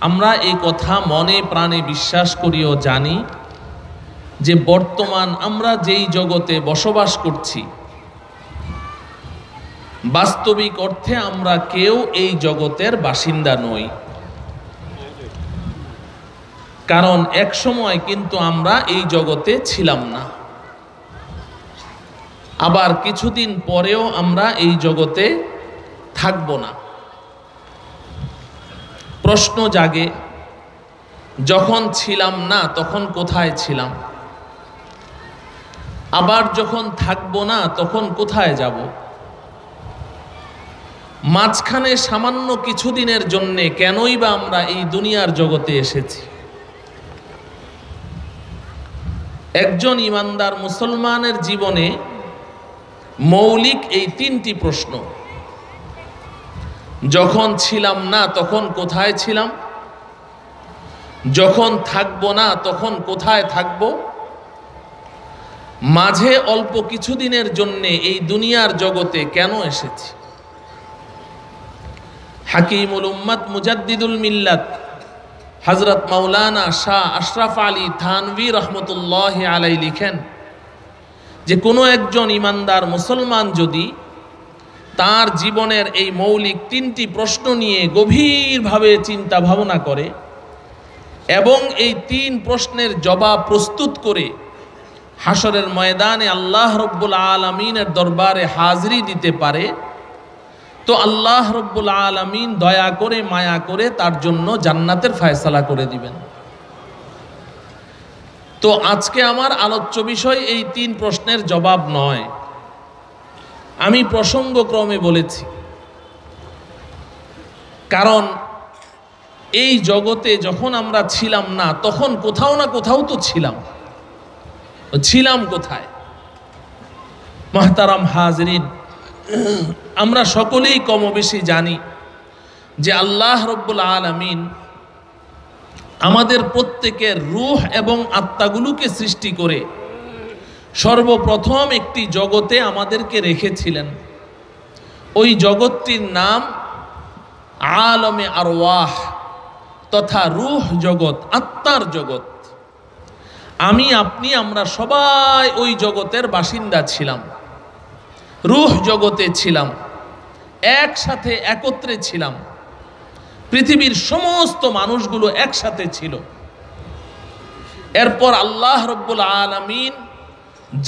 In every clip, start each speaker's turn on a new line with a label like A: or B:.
A: আমরা এই কথা মনে প্রাণে বিশ্বাস করি ও জানি যে বর্তমান আমরা যেই জগতে বসবাস করছি, বাস্তবিক অর্থে আমরা কেউ এই জগতের বাসিন্দা নই। কারণ এক সময় কিন্তু আমরা এই জগতে ছিলাম না, আবার কিছুদিন পরেও আমরা এই জগতে থাকব না। প্রশ্ন জাগে, যখন ছিলাম না তখন কোথায় ছিলাম, আবার যখন থাকব না তখন কোথায় যাব? মাঝখানে সামান্য কিছুদিনের জন্যে কেনই বা আমরা এই দুনিয়ার জগতে এসেছি? একজন ইমানদার মুসলমানের জীবনে মৌলিক এই তিনটি প্রশ্ন: যখন ছিলাম না তখন কোথায় ছিলাম, যখন থাকব না তখন কোথায় থাকব, মাঝে অল্প কিছুদিনের জন্যে এই দুনিয়ার জগতে কেন এসেছি? হাকিমুল উম্মত মুজাদ্দিদুল মিল্লাত হযরত মাওলানা শাহ আশরাফ আলী থানভী রহমতুল্লাহ আলাই লিখেন যে কোনো একজন ইমানদার মুসলমান যদি তার জীবনের এই মৌলিক তিনটি প্রশ্ন নিয়ে গভীরভাবে চিন্তা ভাবনা করে এবং এই তিন প্রশ্নের জবাব প্রস্তুত করে হাশরের ময়দানে আল্লাহ রব্বুল আলামিনের দরবারে হাজিরি দিতে পারে, তো আল্লাহ রব্বুল আলামিন দয়া করে মায়া করে তার জন্য জান্নাতের ফয়সালা করে দিবেন। তো আজকে আমার আলোচ্য বিষয় এই তিন প্রশ্নের জবাব নয়, আমি প্রসঙ্গক্রমে বলেছি। কারণ এই জগতে যখন আমরা ছিলাম না তখন কোথাও না কোথাও তো ছিলাম কোথায়? মুহতারাম হাজরিন, আমরা সকলেই কম বেশি জানি যে আল্লাহ রব্বুল আলামিন আমাদের প্রত্যেকের রূহ এবং আত্মাগুলোকে সৃষ্টি করে সর্বপ্রথম একটি জগতে আমাদেরকে রেখেছিলেন। ওই জগৎটির নাম আলমে আরওয়াহ তথা রূহ জগৎ, আত্মার জগৎ। আমি আপনি আমরা সবাই ওই জগতের বাসিন্দা ছিলাম, রূহ জগতে ছিলাম, একসাথে একত্রে ছিলাম। পৃথিবীর সমস্ত মানুষগুলো একসাথে ছিল। এরপর আল্লাহ রব্বুল আলামিন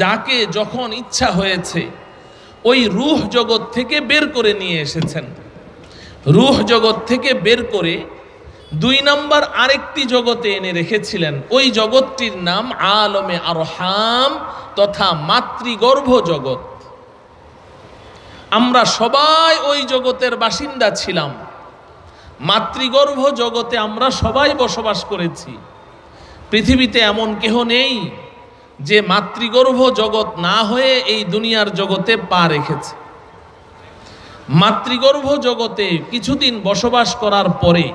A: যাকে যখন ইচ্ছা হয়েছে ওই রূহ জগৎ থেকে বের করে নিয়ে এসেছেন। রূহ জগৎ থেকে বের করে দুই নম্বর আরেকটি জগতে এনে রেখেছিলেন। ওই জগৎটির নাম আলমে আরহাম তথা মাতৃগর্ভ জগৎ। আমরা সবাই ওই জগতের বাসিন্দা ছিলাম। মাতৃগর্ভ জগতে আমরা সবাই বসবাস করেছি। পৃথিবীতে এমন কেহ নেই যে মাতৃগর্ভ জগৎ না হয়ে এই দুনিয়ার জগতে পা রেখেছে। মাতৃগর্ভ জগতে কিছুদিন বসবাস করার পরে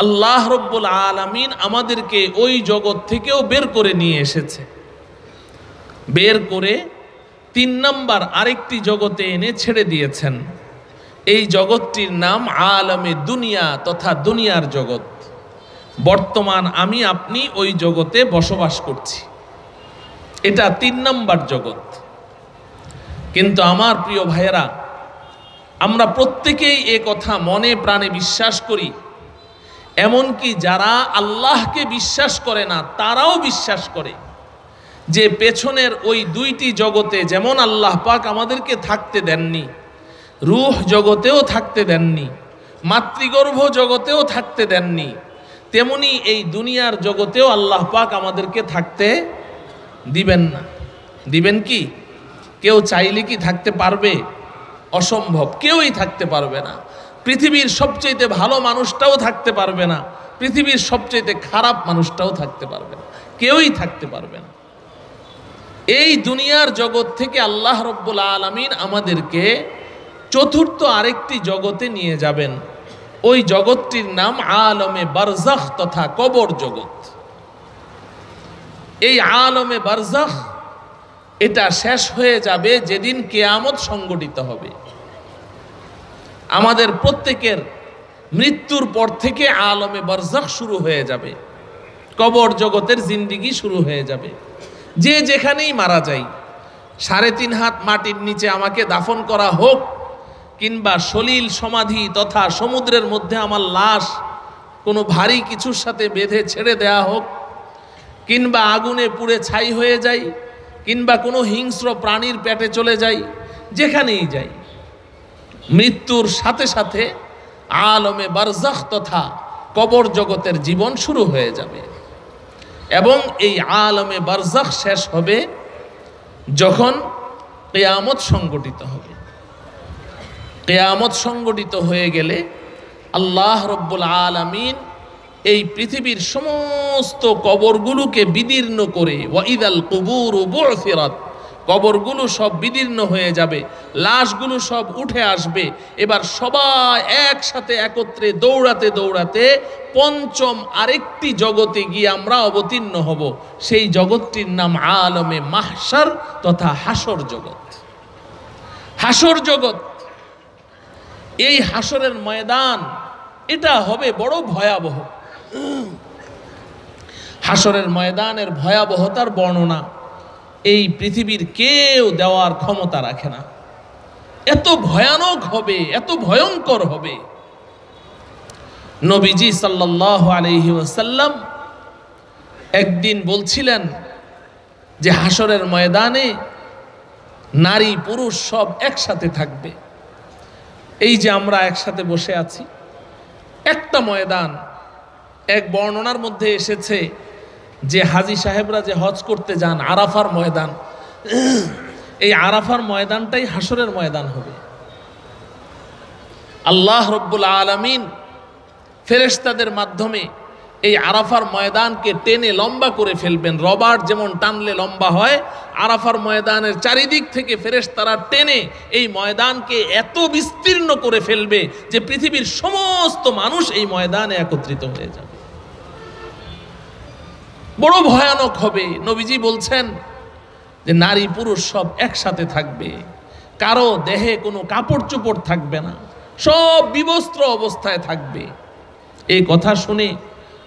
A: আল্লাহ রব্বুল আলামিন আমাদেরকে ওই জগৎ থেকেও বের করে নিয়ে এসেছে। বের করে তিন নম্বর আরেকটি জগতে এনে ছেড়ে দিয়েছেন। এই জগৎটির নাম আলমে দুনিয়া তথা দুনিয়ার জগৎ। বর্তমান আমি আপনি ওই জগতে বসবাস করছি, এটা তিন নম্বর জগৎ। কিন্তু আমার প্রিয় ভাইয়েরা, আমরা প্রত্যেকেই এ কথা মনে প্রাণে বিশ্বাস করি, এমনকি যারা আল্লাহকে বিশ্বাস করে না তারাও বিশ্বাস করে যে পেছনের ওই দুইটি জগতে যেমন আল্লাহ পাক আমাদেরকে থাকতে দেননি, রূহ জগতেও থাকতে দেননি, মাতৃগর্ভ জগতেও থাকতে দেননি, তেমনি এই দুনিয়ার জগতেও আল্লাহ পাক আমাদেরকে থাকতে দিবেন না। দিবেন কি? কেউ চাইলে কি থাকতে পারবে? অসম্ভব, কেউই থাকতে পারবে না। পৃথিবীর সবচেয়ে ভালো মানুষটাও থাকতে পারবে না, পৃথিবীর সবচেয়ে খারাপ মানুষটাও থাকতে পারবে না, কেউই থাকতে পারবে না। এই দুনিয়ার জগৎ থেকে আল্লাহ রব্বুল আলামিন আমাদেরকে চতুর্থ আরেকটি জগতে নিয়ে যাবেন। ওই জগৎটির নাম আলমে বারজাখ তথা কবর জগৎ। এই আলমে বারজাখ এটা শেষ হয়ে যাবে যেদিন কিয়ামত সংগঠিত হবে। আমাদের প্রত্যেকের মৃত্যুর পর থেকে আলমে বারজাখ শুরু হয়ে যাবে, কবর জগতের জিন্দিগি শুরু হয়ে যাবে। যে যেখানেই মারা যাই, 3.5 হাত মাটির নিচে আমাকে দাফন করা হোক, কিংবা সলিল সমাধি তথা সমুদ্রের মধ্যে আমার লাশ কোনো ভারী কিছুর সাথে বেঁধে ছেড়ে দেয়া হোক, কিংবা আগুনে পুড়ে ছাই হয়ে যাই, কিংবা কোনো হিংস্র প্রাণীর পেটে চলে যাই, যেখানেই যাই, মৃত্যুর সাথে সাথে আলমে বারজাখ তথা কবর জগতের জীবন শুরু হয়ে যাবে। এবং এই আলমে বারজাখ শেষ হবে যখন কিয়ামত সংগঠিত হবে। কিয়ামত সংগঠিত হয়ে গেলে আল্লাহ রব্বুল আলামিন এই পৃথিবীর সমস্ত কবরগুলোকে বিদীর্ণ করে, ওয়াইদাল কুবুরু বু'সিরাত, কবরগুলো সব বিদীর্ণ হয়ে যাবে, লাশগুলো সব উঠে আসবে। এবার সবাই একসাথে একত্রে দৌড়াতে দৌড়াতে পঞ্চম আরেকটি জগতে গিয়ে আমরা অবতীর্ণ হব। সেই জগৎটির নাম আলমে মাহশার তথা হাসর জগৎ। হাসর জগৎ, এই হাসরের ময়দান, এটা হবে বড় ভয়াবহ। হাসরের ময়দানের ভয়াবহতার বর্ণনা এই পৃথিবীর কেউ দেওয়ার ক্ষমতা রাখে না। এত ভয়ানক হবে, এত ভয়ঙ্কর হবে। নবীজি সাল্লাল্লাহু আলাইহি ওয়াসাল্লাম একদিন বলছিলেন যে হাসরের ময়দানে নারী পুরুষ সব একসাথে থাকবে। এই যে আমরা একসাথে বসে আছি, একটা ময়দান। এক বর্ণনার মধ্যে এসেছে যে হাজী সাহেবরা যে হজ করতে যান, আরাফার ময়দান, এই আরাফার ময়দানটাই হাসরের ময়দান হবে। আল্লাহ রব্বুল আলামিন ফেরেশতাদের মাধ্যমে এই আরাফার ময়দানকে টেনে লম্বা করে ফেলবেন। রবার যেমন টানলে লম্বা হয়, আরাফার ময়দানের চারিদিক থেকে ফেরেশতারা টেনে এই ময়দানকে এত বিস্তীর্ণ করে ফেলবে যে পৃথিবীর সমস্ত মানুষ এই ময়দানে একত্রিত হয়ে যাবে। বড় ভয়ানক হবে। নবীজি বলছেন যে নারী পুরুষ সব একসাথে থাকবে, কারো দেহে কোনো কাপড় চোপড় থাকবে না, সব বিবস্ত্র অবস্থায় থাকবে। এই কথা শুনে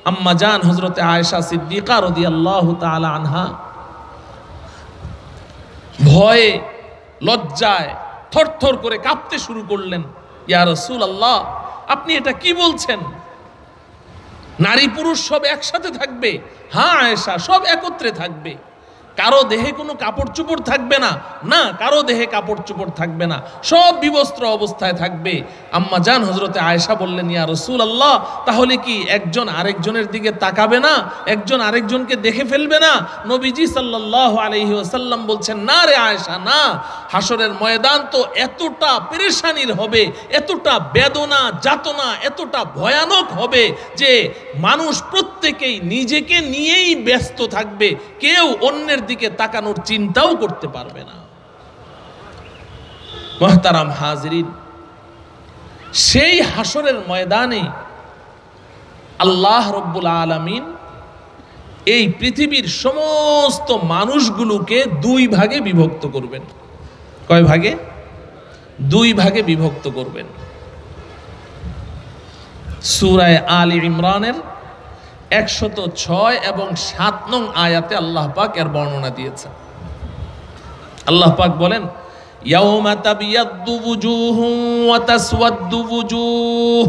A: আম্মা জান হযরতে আয়েশা সিদ্দিকা রাদিয়াল্লাহু তাআলা আনহা ভয়ে লজ্জায় থরথর করে কাঁপতে শুরু করলেন। ইয়া রাসূলুল্লাহ, আপনি এটা কি বলছেন? নারী পুরুষ সব একসাথে থাকবে? হ্যাঁ আয়েশা, সব একত্রে থাকবে। কারো দেহে কোনো কাপড় চোপড় থাকবে না, না কারো দেহে কাপড় চোপড় থাকবে না, সব বিবস্ত্র অবস্থায় থাকবে। আম্মা জান হযরতে আয়েশা বললেন, ইয়া রাসূলুল্লাহ, তাহলে কি একজন আরেকজনের দিকে তাকাবে না, একজন আরেকজনকে দেখে ফেলবে না? নবীজি সাল্লাল্লাহু আলাইহি ওয়াসাল্লাম বলছেন, না রে আয়েশা, না। হাসরের ময়দান তো এতটা পেরেশানির হবে, এতটা বেদনা যাতনা, এতটা ভয়ানক হবে যে মানুষ প্রত্যেকেই নিজেকে নিয়েই ব্যস্ত থাকবে, কেউ অন্যের দিকে তাকানোর চিন্তাও করতে পারবে না। মুহতারাম হাজিরিন, সেই হাসরের ময়দানে আল্লাহ রব্বুল আলামিন এই পৃথিবীর সমস্ত মানুষগুলোকে দুই ভাগে বিভক্ত করবেন। কয় ভাগে? দুই ভাগে বিভক্ত করবেন। সূরা আলে ইমরানের 106 এবং 7 নং আয়াতে আল্লাহ পাক এর বর্ণনা দিয়েছেন। আল্লাহ পাক বলেন, ইয়াউমা তাবিয়াদ্দু ওয়ুজুহুম ওয়া তাসওয়াদ্দু ওয়ুজুহ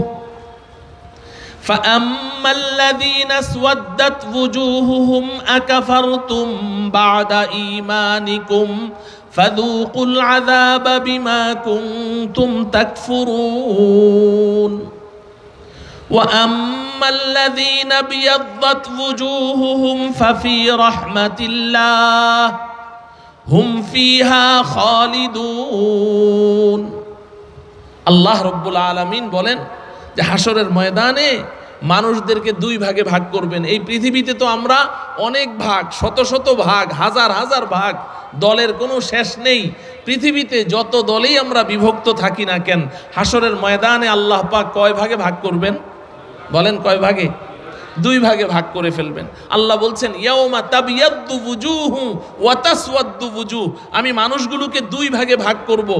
A: ফাআম্মাল লাযীনা আসওয়াদ্দাত ওয়ুজুহুহুম আকাফারতুম বা'দা ঈমানিকুম ফাযূকুল আযাবা বিমা কুনতুম তাকফুরুন وأما الذين ابيضت وجوههم ففي رحمة الله هم فيها خالدون। আল্লাহ রব্বুল আলামিন বলেন যে হাসরের ময়দানে মানুষদেরকে দুই ভাগে ভাগ করবেন। এই পৃথিবীতে তো আমরা অনেক ভাগ, শত শত ভাগ, হাজার হাজার ভাগ, দলের কোনো শেষ নেই। পৃথিবীতে যত দলেই আমরা বিভক্ত থাকি না কেন, হাসরের ময়দানে আল্লাহ পাক কয় ভাগে ভাগ করবেন? বলেন কয় ভাগে? দুই ভাগে ভাগ করে ফেলবেন। আল্লাহ বলছেন ইয়াউমা তাবিয়াদ্দু বুজুহু ওয়া তাসওয়াদ্দু বুজুহ, আমি মানুষগুলোকে দুই ভাগে ভাগ করব।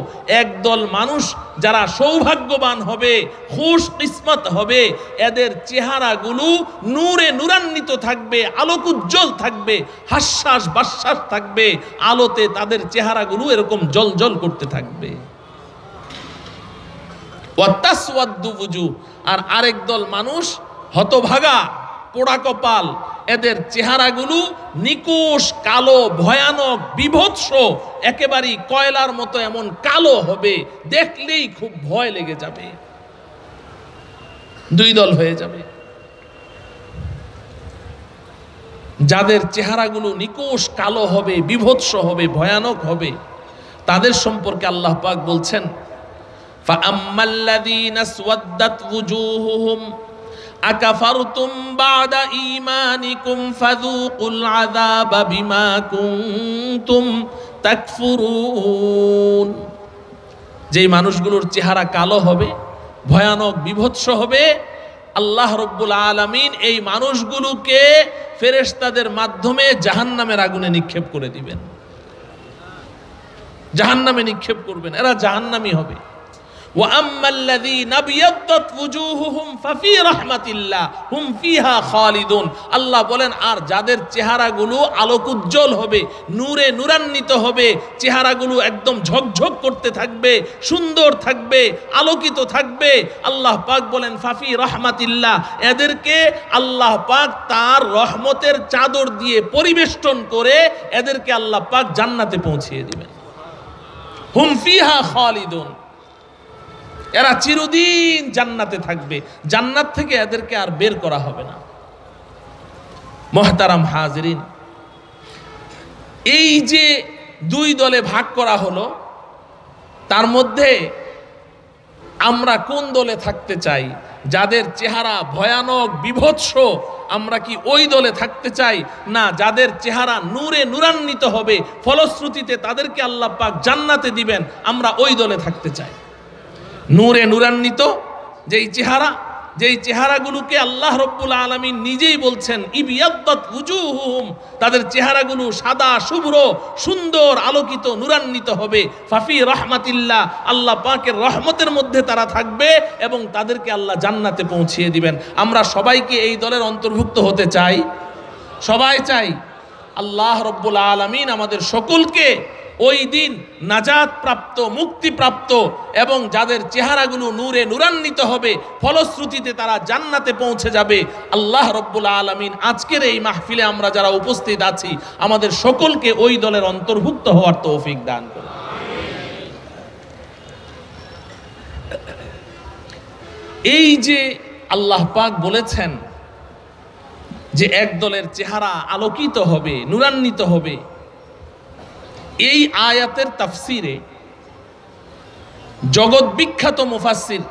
A: একদল মানুষ যারা সৌভাগ্যবান হবে, খুশ কিসমত হবে, এদের চেহারাগুলো নূরে নূরান্বিত থাকবে, আলোকোজ্জ্বল থাকবে, হাস্যাস বাশ্বাস থাকবে, আলোতে তাদের চেহারাগুলো এরকম জ্বলজ্বল করতে থাকবে। ওয়া তাসওয়াদ্দু বুজুহ, আর আরেক দল মানুষ হতভাগা, পোড়া কপাল, এদের চেহারাগুলো নিকোষ কালো, ভয়ানক, বিভৎস, একেবারেই কয়লার মতো এমন কালো হবে, দেখলেই খুব ভয় লেগে যাবে। দুই দল হয়ে যাবে। যাদের চেহারাগুলো নিকোষ কালো হবে, বিভৎস হবে, ভয়ানক হবে, তাদের সম্পর্কে আল্লাহ পাক বলছেন ফাআম্মাল্লাযীনা আসওয়াদ্দাত ওয়ুজুহুহুম আকাফারতুম বা'দা ঈমানিকুম ফাযূকুল আযাবা বিমা কুনতুম তাকফুরুন। যেই মানুষগুলোর চেহারা কালো হবে, ভয়ানক, বিভৎস হবে, আল্লাহ রাব্বুল আলামিন এই মানুষগুলোকে ফেরেশতাদের মাধ্যমে জাহান্নামের আগুনে নিক্ষেপ করে দিবেন। জাহান্নামে নিক্ষেপ করবেন, এরা জাহান্নামী হবে। ওয়া আম্মাল্লাযীনা বিয়াদ্দাত ওয়ুজুহুহুম ফাফি রাহমাতিল্লাহ হুম ফিহা খালিদুন। আল্লাহ বলেন, আর যাদের চেহারাগুলো আলোকোজ্জ্বল হবে, নূরে নূরান্বিত হবে, চেহারাগুলো একদম ঝকঝক করতে থাকবে, সুন্দর থাকবে, আলোকিত থাকবে, আল্লাহ পাক বলেন ফাফি রাহমাতিল্লাহ, এদেরকে আল্লাহ পাক তার রহমতের চাদর দিয়ে পরিবেষ্টন করে এদেরকে আল্লাহ পাক জান্নাতে পৌঁছিয়ে দিবেন। হুম ফিহা খালিদুন, এরা চিরদিন জান্নাতে থাকবে, জান্নাত থেকে এদেরকে আর বের করা হবে না। মুহতারাম হাজিরিন, এই যে দুই দলে ভাগ করা হলো, তার মধ্যে আমরা কোন দলে থাকতে চাই? যাদের চেহারা ভয়ানক, বিভৎস, আমরা কি ওই দলে থাকতে চাই? না, যাদের চেহারা নূরে নূরান্বিত হবে, ফলশ্রুতিতে তাদেরকে আল্লাহ পাক জান্নাতে দিবেন, আমরা ওই দলে থাকতে চাই। নূরে নূরান্বিত যেই চেহারাগুলোকে আল্লাহ রাব্বুল আলামিন নিজেই বলছেন ইবিয়াদ্দাত ওয়ুজুহুহুম, তাদের চেহারাগুলো সাদা, শুভ্র, সুন্দর, আলোকিত, নূরান্বিত হবে। ফাফি রাহমাতিল্লাহ, আল্লাহ পাকের রহমতের মধ্যে তারা থাকবে এবং তাদেরকে আল্লাহ জান্নাতে পৌঁছিয়ে দিবেন। আমরা সবাইকে এই দলের অন্তর্ভুক্ত হতে চাই, সবাই চাই। আল্লাহ রাব্বুল আলামিন আমাদের সকলকে ওই দিন নাজাত প্রাপ্ত, মুক্তি প্রাপ্ত এবং যাদের চেহারাগুলো নূরে নূরান্বিত হবে, ফলশ্রুতিতে তারা জান্নাতে পৌঁছে যাবে, আল্লাহ রাব্বুল আলামিন আজকের এই মাহফিলে আমরা যারা উপস্থিত আছি, আমাদের সকলকে ওই দলের অন্তর্ভুক্ত হওয়ার তৌফিক দান করুন। এই যে আল্লাহ পাক বলেছেন যে এক দলের চেহারা আলোকিত হবে, নূরান্বিত হবে, এই আয়াতের তাফসিরে জগৎ বিখ্যাত মুফাসসির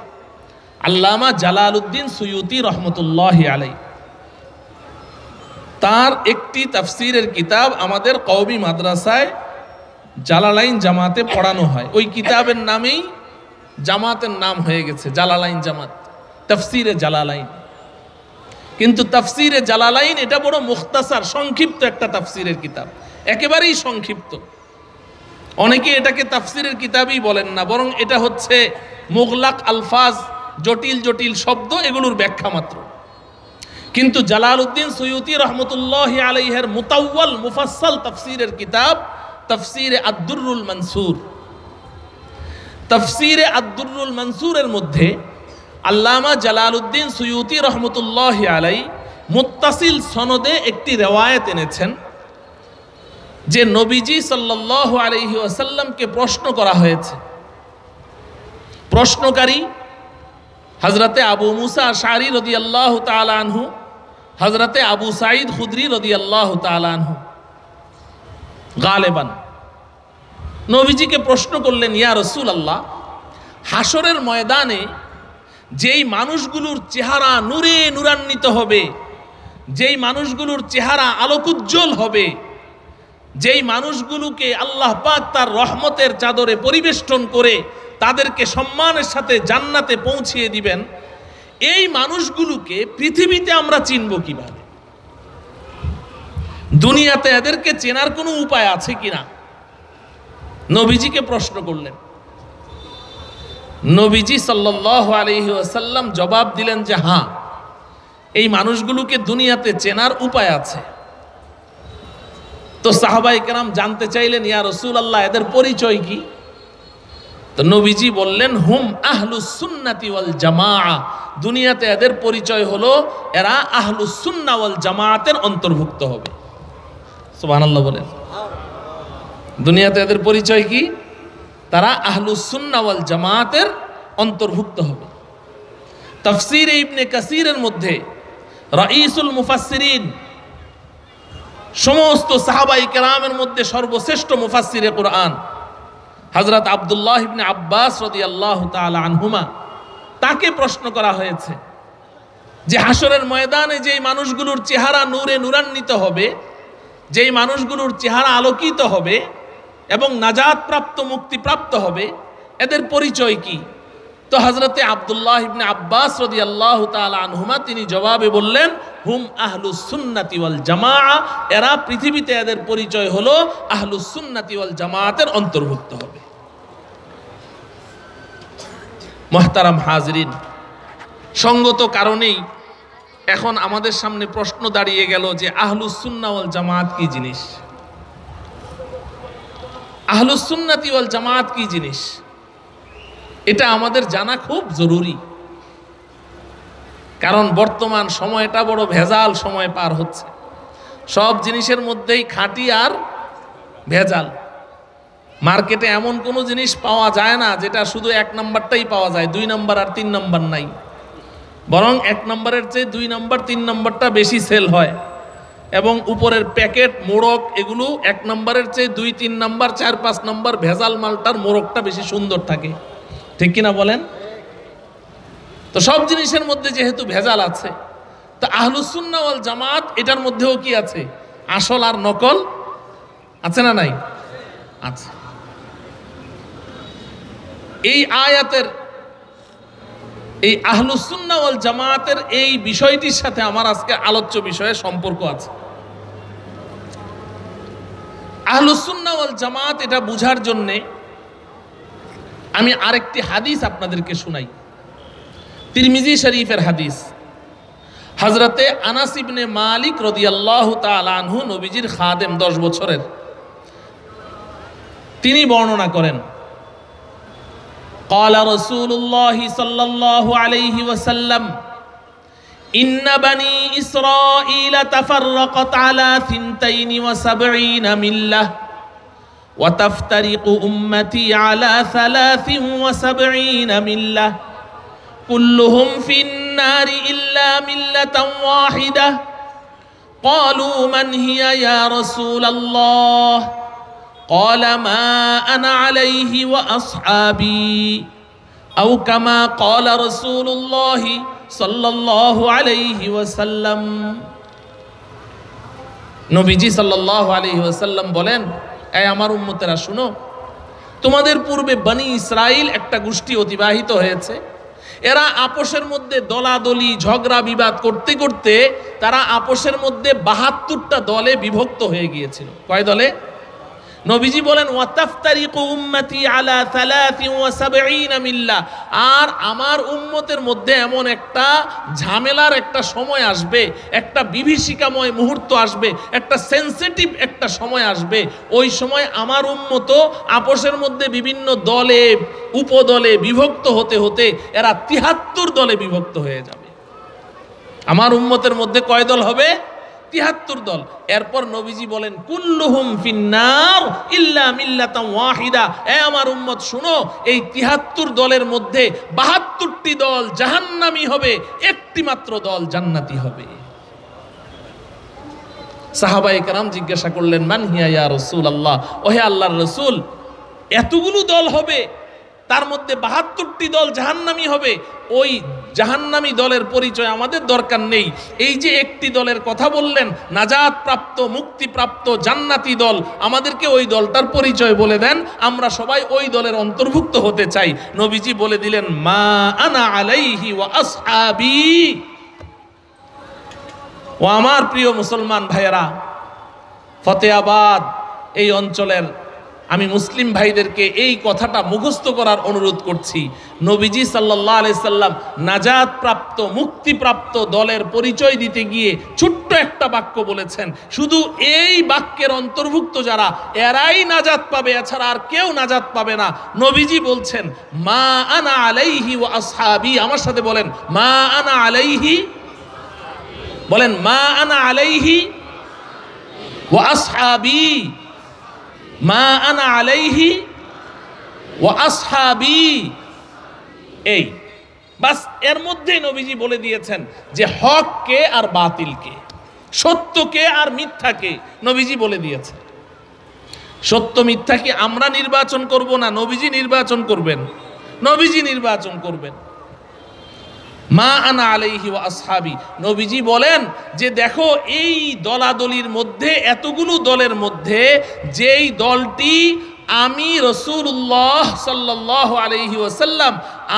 A: আল্লামা জালালউদ্দিন সুয়ুতি রহমতুল্লাহি আলাইহি, তার একটি তাফসিরের কিতাব আমাদের কওমি মাদ্রাসায় জালালাইন জামাতে পড়ানো হয়। ওই কিতাবের নামেই জামাতের নাম হয়ে গেছে জালালাইন জামাত, তাফসিরে জালালাইন। কিন্তু তাফসিরে জালালাইন এটা বড় মুখতাসার, সংক্ষিপ্ত একটা তাফসিরের কিতাব, একেবারেই সংক্ষিপ্ত। অনেকে এটাকে তাফসিরের কিতাবই বলেন না, বরং এটা হচ্ছে মুগলাক আলফাজ, জটিল জটিল শব্দ, এগুলোর ব্যাখ্যা মাত্র। কিন্তু জালালউদ্দিন সুয়ুতি রহমতুল্লাহি আলাইহির মুতাওয়াল মুফাসসাল তাফসিরের কিতাব তাফসিরে আদ-দুররুল মানসুর, তাফসিরে আদ-দুররুল মানসুরের মধ্যে আল্লামা জালালউদ্দিন সুয়ুতি রহমতুল্লাহি আলাইহি মুত্তাসিল সনদে একটি রিওয়ায়াত এনেছেন যে নবীজি সাল্লাল্লাহু আলাইহি ওয়াসাল্লামকে প্রশ্ন করা হয়েছে। প্রশ্নকারী হযরতে আবু মুসা আশআরী রাদিয়াল্লাহু তাআলা আনহু, হযরতে আবু সাঈদ খুদরি রাদিয়াল্লাহু তাআলা আনহু গালেবান নবীজিকে প্রশ্ন করলেন, ইয়া রাসূলুল্লাহ, হাসরের ময়দানে যেই মানুষগুলোর চেহারা নূরে নূরান্বিত হবে, যেই মানুষগুলোর চেহারা আলোকোজ্জ্বল হবে, যেই মানুষগুলোকে আল্লাহ পাক তার রহমতের চাদরে পরিবেষ্টন করে তাদেরকে সম্মানের সাথে জান্নাতে পৌঁছিয়ে দিবেন, এই মানুষগুলোকে পৃথিবীতে আমরা চিনব কিভাবে? দুনিয়াতে এদেরকে চেনার কোনো উপায় আছে কিনা? নবীজিকে প্রশ্ন করলেন। নবীজি সাল্লাল্লাহু আলাইহি ওয়াসাল্লাম জবাব দিলেন যে হ্যাঁ, এই মানুষগুলোকে দুনিয়াতে চেনার উপায় আছে। তো সাহাবায়ে কেরাম জানতে চাইলেন, ইয়া রাসূলুল্লাহ, এদের পরিচয় কি? তো নবীজি বললেন, হুম আহলুস সুন্নাতি ওয়াল জামাআ। দুনিয়াতে এদের পরিচয় হলো এরা আহলুস সুন্নাহ ওয়াল জামাআতের অন্তর্ভুক্ত হবে। সুবহানাল্লাহ বলেন। দুনিয়াতে এদের পরিচয় কি? তারা আহলুস সুন্নাহ ওয়াল জামাআতের অন্তর্ভুক্ত হবে। তাফসীরে ইবনে কাসীরের মধ্যে রাইসুল মুফাসসিরিন, সমস্ত সাহাবায়ে কেরামের মধ্যে সর্বশ্রেষ্ঠ মুফাসসিরে কুরআন হযরত আব্দুল্লাহ ইবনে আব্বাস রাদিয়াল্লাহু তাআলা আনহুমা, তাকে প্রশ্ন করা হয়েছে যে হাসরের ময়দানে যেই মানুষগুলোর চেহারা নূরে নূরান্বিত হবে, যেই মানুষগুলোর চেহারা আলোকিত হবে এবং নাজাত প্রাপ্ত, মুক্তিপ্রাপ্ত হবে, এদের পরিচয় কি? তো হযরতে আব্দুল্লাহ ইবনে আব্বাস রাদিয়াল্লাহু তাআলা আনহুমা তিনি জবাবে বললেন, হুম আহলুস সুন্নাতি ওয়াল জামাআ। এরা পৃথিবীতে এদের পরিচয় হলো আহলুস সুন্নাতি ওয়াল জামাআতের অন্তর্ভুক্ত হবে। মুহতারাম হাজরিন, সঙ্গত কারণেই এখন আমাদের সামনে প্রশ্ন দাঁড়িয়ে গেল যে আহলুস সুন্নাহ ওয়াল জামাআত কি জিনিস? আহলুস সুন্নাতি ওয়াল জামাআত কি জিনিস? এটা আমাদের জানা খুব জরুরি। কারণ বর্তমান সময়টা বড় ভেজাল সময় পার হচ্ছে। সব জিনিসের মধ্যেই খাঁটি আর ভেজাল। মার্কেটে এমন কোনো জিনিস পাওয়া যায় না যেটা শুধু এক নাম্বারটাই পাওয়া যায়, 2 নাম্বার আর 3 নাম্বার নাই। বরং 1 নাম্বারের চেয়ে 2 নাম্বার 3 নাম্বারটা বেশি সেল হয়। এবং উপরের প্যাকেট, মোড়ক, এগুলো 1 নাম্বারের চেয়ে 2, 3 নাম্বার, 4, 5 নাম্বার ভেজাল মালটার মোড়কটা বেশি সুন্দর থাকে। ঠিক কিনা বলেন? তো সব জিনিসের মধ্যে যেহেতু ভেজাল আছে, তো আহলুস সুন্নাহ ওয়াল জামাত এটার মধ্যেও কি আছে? আসল আর নকল আছে না নাই? আছে। এই আয়াতের, এই আহলুস সুন্নাহ ওয়াল জামাতের এই বিষয়টির সাথে আমার আজকে আলোচ্য বিষয়ে সম্পর্ক আছে। আহলুস সুন্নাহ ওয়াল জামাত এটা বুঝার জন্যে আমি আরেকটি হাদিস আপনাদেরকে শুনাই। তিরমিজি শরীফের হাদিস। হযরতে আনাস ইবনে মালিক রাদিয়াল্লাহু তাআলা আনহু, নবীজির খাদেম 10 বছরের, তিনি বর্ণনা করেন, قال رسول الله صلى الله عليه وسلم إن بني إسرائيل تفرقت على 72 ملة وتفترق أمتي على 73 ملة كلهم في النار إلا ملة واحدة قالوا من هي يا رسول الله قال ما أنا عليه وأصحابي أو كما قال رسول الله صلى الله عليه وسلم। নবীজি সাল্লাল্লাহু আলাইহি ওয়াসাল্লাম বলেন, এই আমার উম্মতেরা শুনো, তোমাদের পূর্বে বনি ইসরাইল একটা গোষ্ঠী অতিবাহিত হয়েছে। এরা আপোষের মধ্যে দলাদলি, ঝগড়া বিবাদ করতে করতে তারা আপোষের মধ্যে 72টা দলে বিভক্ত হয়ে গিয়েছিল। কয় দলে? নবীজি বলেন, ওয়াতাফতারিকু উম্মতি আলা 73 মিল্লাহ। আর আমার উম্মতের মধ্যে এমন একটা ঝামেলার একটা সময় আসবে, একটা বিভীষিকাময় মুহূর্ত আসবে, একটা সেনসিটিভ একটা সময় আসবে। ওই সময় আমার উম্মত আপোষের মধ্যে বিভিন্ন দলে, উপদলে বিভক্ত হতে হতে এরা 73 দলে বিভক্ত হয়ে যাবে। আমার উম্মতের মধ্যে কয় দল হবে? 73 দল। এরপর নবীজি বলেন, কুল্লুহুম ফিন্নার ইল্লা মিল্লাতান ওয়াহিদা। আমার উম্মত শুনো, এই 73 দলের মধ্যে 72টি দল জাহান্নামী হবে, একটি মাত্র দল জান্নাতি হবে। সাহাবায়ে কেরাম জিজ্ঞাসা করলেন, মান হিয়া ইয়া রাসূলুল্লাহ, ওহে আল্লাহর রাসূল, এতগুলো দল হবে, তার মধ্যে 72টি দল জাহান্নামী হবে, ওই জাহান্নামী দলের পরিচয় আমাদের দরকার নেই। এই যে একটি দলের কথা বললেন, নাজাত প্রাপ্ত, মুক্তিপ্রাপ্ত জান্নাতি দল, আমাদেরকে ওই দলটার পরিচয় বলে দেন, আমরা সবাই ওই দলের অন্তর্ভুক্ত হতে চাই। নবীজি বলে দিলেন, মা আনা আলাইহি ওয়া আসহাবি। ও আমার প্রিয় মুসলমান ভাইয়েরা, ফতেহাবাদ এই অঞ্চলের আমি মুসলিম ভাইদেরকে এই কথাটা মুখস্থ করার অনুরোধ করছি। নবীজি সাল্লাল্লাহু আলাইহি সাল্লাম নাজাত প্রাপ্ত, মুক্তিপ্রাপ্ত দলের পরিচয় দিতে গিয়ে ছোট্ট একটা বাক্য বলেছেন। শুধু এই বাক্যের অন্তর্ভুক্ত যারা, এরাই নাজাত পাবে, এছাড়া আর কেউ নাজাত পাবে না। নবীজি বলছেন, মা আনা আলাইহি ওয়া আসহাবি। আমার সাথে বলেন, মা আনা আলাইহি, বলেন মা আনা আলাইহি ওয়া আসহাবি, মা আনা আলাইহি ওয়া আসহাবি। এই বাস, এর মধ্যে নবীজি বলে দিয়েছেন যে হককে আর বাতিলকে, সত্যকে আর মিথ্যাকে নবীজি বলে দিয়েছেন। সত্য মিথ্যা কি আমরা নির্বাচন করব না নবীজি নির্বাচন করবেন? নবীজি নির্বাচন করবেন। মা আনা আলাইহি ওয়া আসহাবি। নবীজি বলেন যে দেখো, এই দলাদলির মধ্যে, এতগুলো দলের মধ্যে যেই দলটি আমি রাসূলুল্লাহ সাল্লাল্লাহু আলাইহি ওয়াসাল্লাম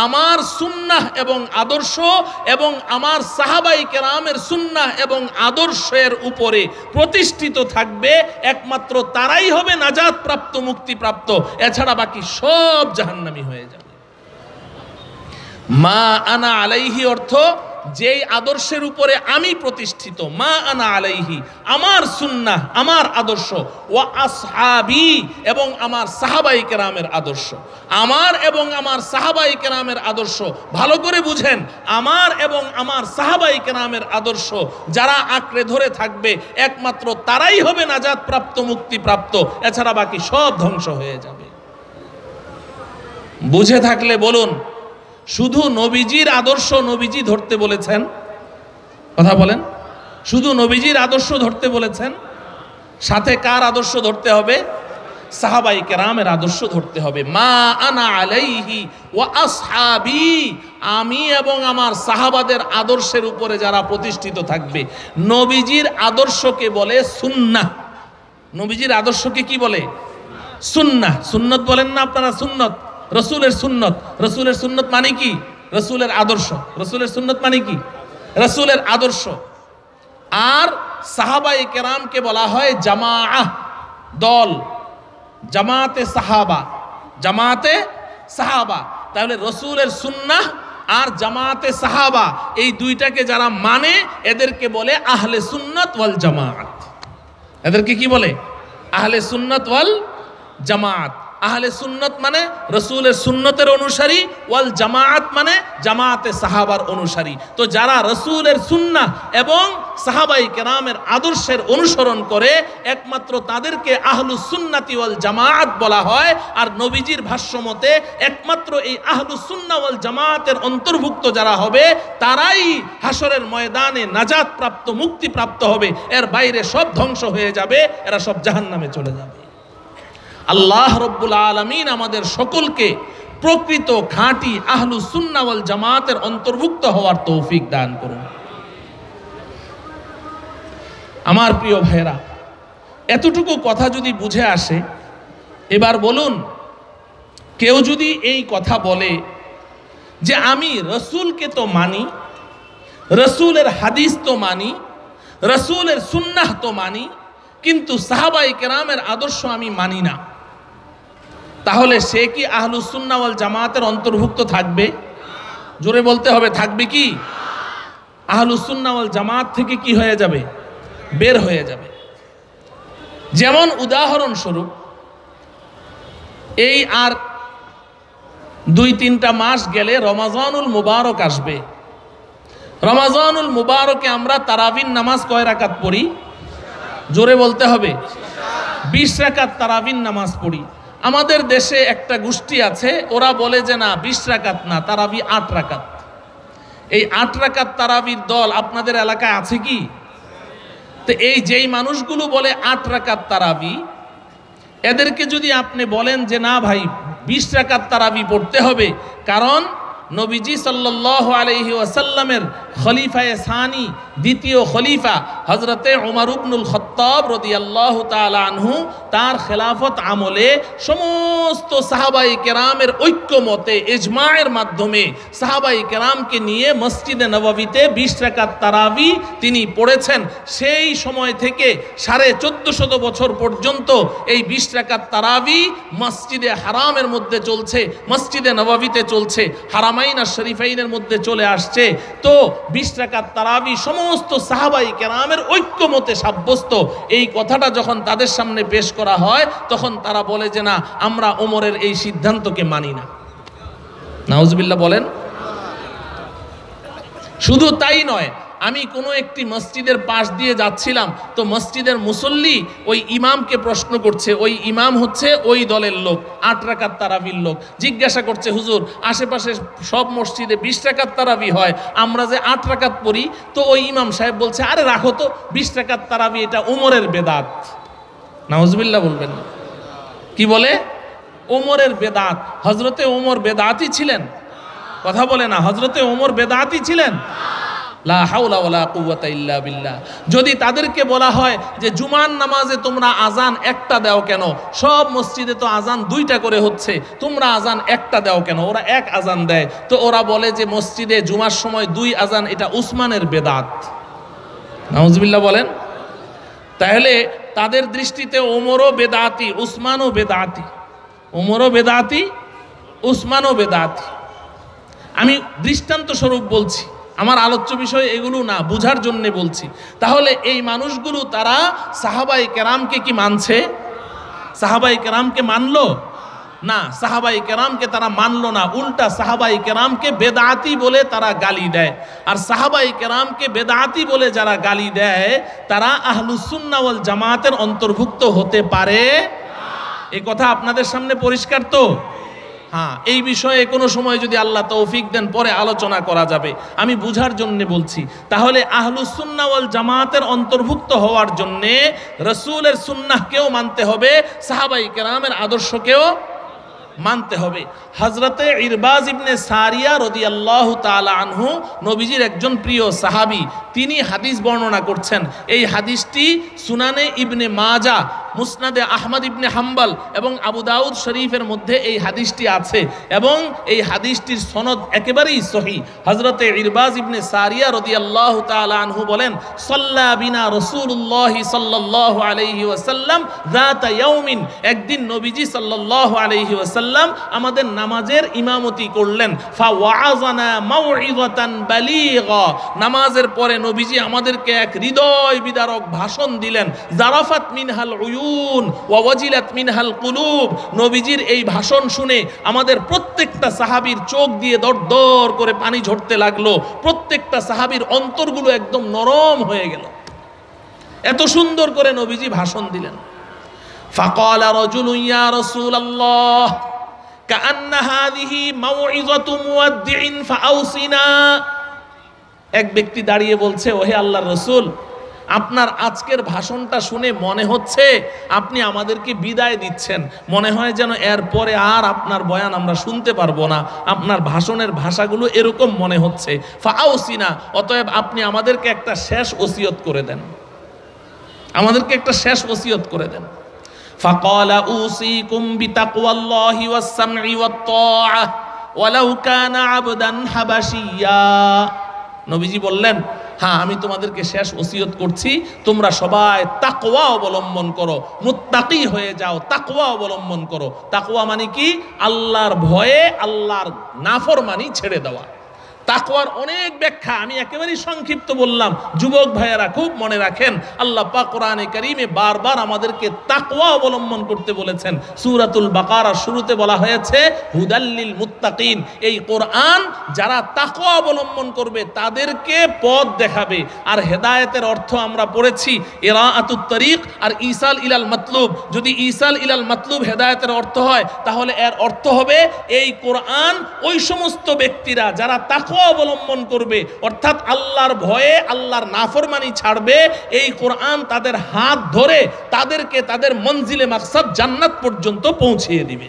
A: আমার সুন্নাহ এবং আদর্শ এবং আমার সাহাবায়ে কেরামের সুন্নাহ এবং আদর্শের উপরে প্রতিষ্ঠিত থাকবে, একমাত্র তারাই হবে নাজাত প্রাপ্ত, মুক্তিপ্রাপ্ত, এছাড়া বাকি সব জাহান্নামী হয়ে যাবে। মা আনা আলাইহি অর্থ যেই আদর্শের উপরে আমি প্রতিষ্ঠিত, মা আনা আলাইহি আমার সুন্নাহ, আমার আদর্শ, ওয়া আসহাবি এবং আমার সাহাবায়ে কেরামের আদর্শ। আমার এবং আমার সাহাবায়ে কেরামের আদর্শ ভালো করে বুঝেন, আমার এবং আমার সাহাবায়ে কেরামের আদর্শ যারা আঁকড়ে ধরে থাকবে, একমাত্র তারাই হবে নাজাত প্রাপ্ত, মুক্তিপ্রাপ্ত, এছাড়া বাকি সব ধ্বংস হয়ে যাবে। বুঝে থাকলে বলুন, শুধু নবীজির আদর্শ নবীজি ধরতে বলেছেন? কথা বলেন, শুধু নবীজির আদর্শ ধরতে বলেছেন? সাথে কার আদর্শ ধরতে হবে? সাহাবায়ে কেরামের আদর্শ ধরতে হবে। মা আনা আলাইহি ওয়া আসহাবি, আমি এবং আমার সাহাবাদের আদর্শের উপরে যারা প্রতিষ্ঠিত থাকবে। নবীজির আদর্শকে বলে সুন্নাহ। নবীজির আদর্শকে কি বলে? সুন্নাহ। সুন্নত বলেন না আপনারা? সুন্নত, রসুলের সুন্নত। রসুলের সুন্নত মানে কি? রসুলের আদর্শ। রসুলের সুন্নত মানে কি? রসুলের আদর্শ। আর সাহাবায়ে কেরামকে বলা হয় জামাআহ, দল, জামাতে সাহাবা, জামাতে সাহাবা। তাহলে রসুলের সুন্নাহ আর জামাতে সাহাবা, এই দুইটাকে যারা মানে এদেরকে বলে আহলে সুন্নাত ওয়াল জামাআত। এদেরকে কি বলে? আহলে সুন্নাত ওয়াল জামাআত। আহলে সুন্নত মানে রসুলের সুন্নতের অনুসারী, ওয়াল জামাআত মানে জামাতে সাহাবার অনুসারী। তো যারা রসুলের সুন্নাহ এবং সাহাবায়ে কেরামের আদর্শের অনুসরণ করে, একমাত্র তাদেরকে আহলুস সুন্নাতি ওয়াল জামাআত বলা হয়। আর নবীজির ভাষ্যমতে একমাত্র এই আহলুস সুন্নাহ ওয়াল জামাআতের অন্তর্ভুক্ত যারা হবে, তারাই হাসরের ময়দানে নাজাত প্রাপ্ত, মুক্তিপ্রাপ্ত হবে। এর বাইরে সব ধ্বংস হয়ে যাবে, এরা সব জাহান্নামে চলে যাবে। আল্লাহ রব্বুল আলামিন আমাদের সকলকে প্রকৃত খাঁটি আহলুস সুন্নাহ ওয়াল জামাতের অন্তর্ভুক্ত হওয়ার তৌফিক দান করুন। আমার প্রিয় ভাইরা, এতটুকু কথা যদি বুঝে আসে, এবার বলুন, কেউ যদি এই কথা বলে যে আমি রসুলকে তো মানি, রসুলের হাদিস তো মানি, রসুলের সুন্নাহ তো মানি, কিন্তু সাহাবায়ে কেরামের আদর্শ আমি মানি না, তাহলে সে কি আহলুস সুন্নাহ ওয়াল জামাতের অন্তর্ভুক্ত থাকবে? জোরে বলতে হবে, থাকবে কি? আহলুস সুন্নাহ ওয়াল জামাত থেকে কি হয়ে যাবে? বের হয়ে যাবে। যেমন উদাহরণস্বরূপ, এই আর 2-3টা মাস গেলে রমাজানুল মুবারক আসবে। রমাজানুল মুবারকে আমরা তারাবির নামাজ কয় রাকাত পড়ি? জোরে বলতে হবে, 20 রাকাত তারাবির নামাজ পড়ি। আমাদের দেশে একটা গোষ্ঠী আছে, ওরা বলে যে না 20 রাকাত না, তারাবি 8 রাকাত। এই 8 রাকাত তারাবির দল আপনাদের এলাকায় আছে কি? তো এই যেই মানুষগুলো বলে 8 রাকাত তারাবি, এদেরকে যদি আপনি বলেন যে না ভাই 20 রাকাত তারাবি পড়তে হবে, কারণ নবীজি সাল্লাল্লাহু আলাইহি ওয়াসাল্লামের খলিফায়ে সানি দ্বিতীয় খলিফা হযরতে ওমর ইবনুল খাত্তাব রাদিয়াল্লাহু তাআলা আনহু তার খেলাফত আমলে সমস্ত সাহাবায়ে কেরামের ঐক্যমতে ইজমায়ের মাধ্যমে সাহাবায়ে কেরামকে নিয়ে মসজিদে নববীতে 20 রাকাত তারাবি তিনি পড়েছেন। সেই সময় থেকে 1450 বছর পর্যন্ত এই 20 রাকাত তারাবি মসজিদে হারামের মধ্যে চলছে, মসজিদে নববীতে চলছে, হারামাইন আর শরীফাইনের মধ্যে চলে আসছে। তো 20 রাকাত তারাবি সমস্ত সাহাবায়ে কেরামের ঐক্যমতে সাব্যস্ত। এই কথাটা যখন তাদের সামনে পেশ করা হয় তখন তারা বলে যে না, আমরা ওমরের এই সিদ্ধান্তকে মানি না। নাউজুবিল্লাহ বলেন। শুধু তাই নয়, আমি কোনো একটি মসজিদের পাশ দিয়ে যাচ্ছিলাম, তো মসজিদের মুসল্লি ওই ইমামকে প্রশ্ন করছে, ওই ইমাম হচ্ছে ওই দলের লোক, 8 রাকাত তারাবির লোক। জিজ্ঞাসা করছে, হুজুর আশেপাশে সব মসজিদে 20 রাকাত তারাবি হয়, আমরা যে 8 রাকাত পড়ি। তো ওই ইমাম সাহেব বলছে, আরে রাখো তো, 20 রাকাত তারাবি এটা ওমরের বেদাত। নাউজুবিল্লাহ বলবেন না। কি বলে? ওমরের বেদাত। হযরতে ওমর বেদাতি ছিলেন? কথা বলে না, হযরতে ওমর বেদাতি ছিলেন? লা হাওলা ওয়ালা কুওয়াতা ইল্লা বিল্লাহ। যদি তাদেরকে বলা হয় যে জুমার নামাজে তোমরা আজান একটা দাও কেন, সব মসজিদে তো আজান 2টা করে হচ্ছে, তোমরা আজান একটা দাও কেন? ওরা এক আজান দেয়। তো ওরা বলে যে মসজিদে জুমার সময় 2 আজান, এটা উসমানের বেদাত। নাউজুবিল্লাহ বলেন। তাহলে তাদের দৃষ্টিতে ওমরও বেদাতি, উসমানও বেদাতি। ওমরও বেদাতি, উসমানও বেদাতি। আমি দৃষ্টান্ত স্বরূপ বলছি, আমার আলোচ্য বিষয় এগুলো না, বুঝার জন্য বলছি। তাহলে এই মানুষগুলো তারা সাহাবায়ে কেরামকে কি মানছে? সাহাবায়ে কেরামকে মানলো না, সাহাবায়ে কেরামকে তারা মানলো না, উল্টা সাহাবায়ে কেরামকে বেদাতি বলে তারা গালি দেয়। আর সাহাবায়ে কেরামকে বেদাতি বলে যারা গালি দেয় তারা আহলুস সুন্নাহ ওয়াল জামাতের অন্তর্ভুক্ত হতে পারে। এই কথা আপনাদের সামনে পরিষ্কার তো? হ্যাঁ, এই বিষয়ে কোনো সময় যদি আল্লাহ তৌফিক দেন পরে আলোচনা করা যাবে, আমি বুঝার জন্য বলছি। তাহলে আহলুস সুন্নাহ ওয়াল জামাতের অন্তর্ভুক্ত হওয়ার জন্য রাসূলের সুন্নাহকেও মানতে হবে, সাহাবায়ে কেরামের আদর্শকেও মানতে হবে। হযরতে ইরবাজ ইবনে সারিয়া রাদিয়াল্লাহু তাআলা আনহু নবীজির একজন প্রিয় সাহাবী, তিনি হাদিস বর্ণনা করছেন। এই হাদিসটি সুনানে ইবনে মাজাহ, মুসনাদে আহমদ ইবনে হাম্বল এবং আবু দাউদ শরীফের মধ্যে এই হাদিসটি আছে এবং এই হাদিসটির সনদ একেবারেই সহিহ। হযরতে ইরবাজ ইবনে সারিয়া রাদিয়াল্লাহু তাআলা আনহু বলেন, সাল্লা বিনা রাসূলুল্লাহ সাল্লাল্লাহু আলাইহি ওয়াসাল্লাম যাতা ইয়াউমিন, একদিন নবীজি সাল্লাল্লাহু আলাইহি ওয়াসাল্লাম আমাদের নামাজের ইমামতি করলেন। ফা ওয়াযানা মাউইযাতান বালিগা, নামাজের পরে নবীজি আমাদেরকে এক হৃদয় বিদারক ভাষণ দিলেন। জারাফাত মিনহাল উয়ুন ওয়া ওয়াজিলাত মিনহাল কুলুব, নবীজির এই ভাষণ শুনে আমাদের প্রত্যেকটা সাহাবীর চোখ দিয়ে দরদর করে পানি ঝরতে লাগলো, প্রত্যেকটা সাহাবীর অন্তরগুলো একদম নরম হয়ে গেল। এত সুন্দর করে নবীজি ভাষণ দিলেন। ফাকালা রাজুলুন ইয়া রাসূলুল্লাহ কাআন্না হাযিহি মাউইযাতু মুওয়াদ্দিইন ফাআউসিনা, এক ব্যক্তি দাঁড়িয়ে বলছে, ওহে আল্লাহর রাসূল, আপনার আজকের ভাষণটা শুনে মনে হচ্ছে আপনি আমাদেরকে বিদায় দিচ্ছেন, মনে হয় যেন এরপরে আর আপনার বয়ান আমরা শুনতে পারবো না, আপনার ভাষণের ভাষাগুলো এরকম মনে হচ্ছে। ফাআউসিনা, অতএব আপনি আমাদেরকে একটা শেষ ওসিয়ত করে দেন, আমাদেরকে একটা শেষ ওসিয়ত করে দেন। ফাকালা উসিকুম বিতাকওয়াল্লাহি ওয়াস-সামঈ ওয়াত-তাআহ ওয়ালাউ কানা আবদান হাবাশিয়া, নবীজি বললেন, হ্যাঁ আমি তোমাদেরকে শেষ ওসিয়ত করছি, তোমরা সবাই তাকওয়া অবলম্বন করো, মুত্তাকি হয়ে যাও, তাকওয়া অবলম্বন করো। তাকওয়া মানে কি? আল্লাহর ভয়ে আল্লাহর নাফরমানি ছেড়ে দেওয়া। তাকওয়ার অনেক ব্যাখ্যা, আমি একেবারেই সংক্ষিপ্ত বললাম, যুবক ভাইয়েরা খুব মনে রাখেন। আল্লাহ পাক কোরআনে কারীমে বারবার আমাদেরকে তাকওয়া অবলম্বন করতে বলেছেন। সূরাতুল বাকারার শুরুতে বলা হয়েছে হুদাল্লিল মুত্তাকিন, এই কোরআন যারা তাকওয়া অবলম্বন করবে তাদেরকে পথ দেখাবে। আর হেদায়েতের অর্থ আমরা পড়েছি ইরাআতুত তরিক আর ইসাল ইলাল মাতলুব। যদি ইসাল ইলাল মাতলুব হেদায়েতের অর্থ হয়, তাহলে এর অর্থ হবে এই কোরআন ওই সমস্ত ব্যক্তিরা যারা তাকওয়া অবলম্বন করবে, অর্থাৎ আল্লাহর ভয়ে আল্লাহর নাফরমানি ছাড়বে, এই কোরআন তাদের হাত ধরে তাদেরকে তাদের মঞ্জিলে মাকসাদ জান্নাত পর্যন্ত পৌঁছিয়ে দিবে।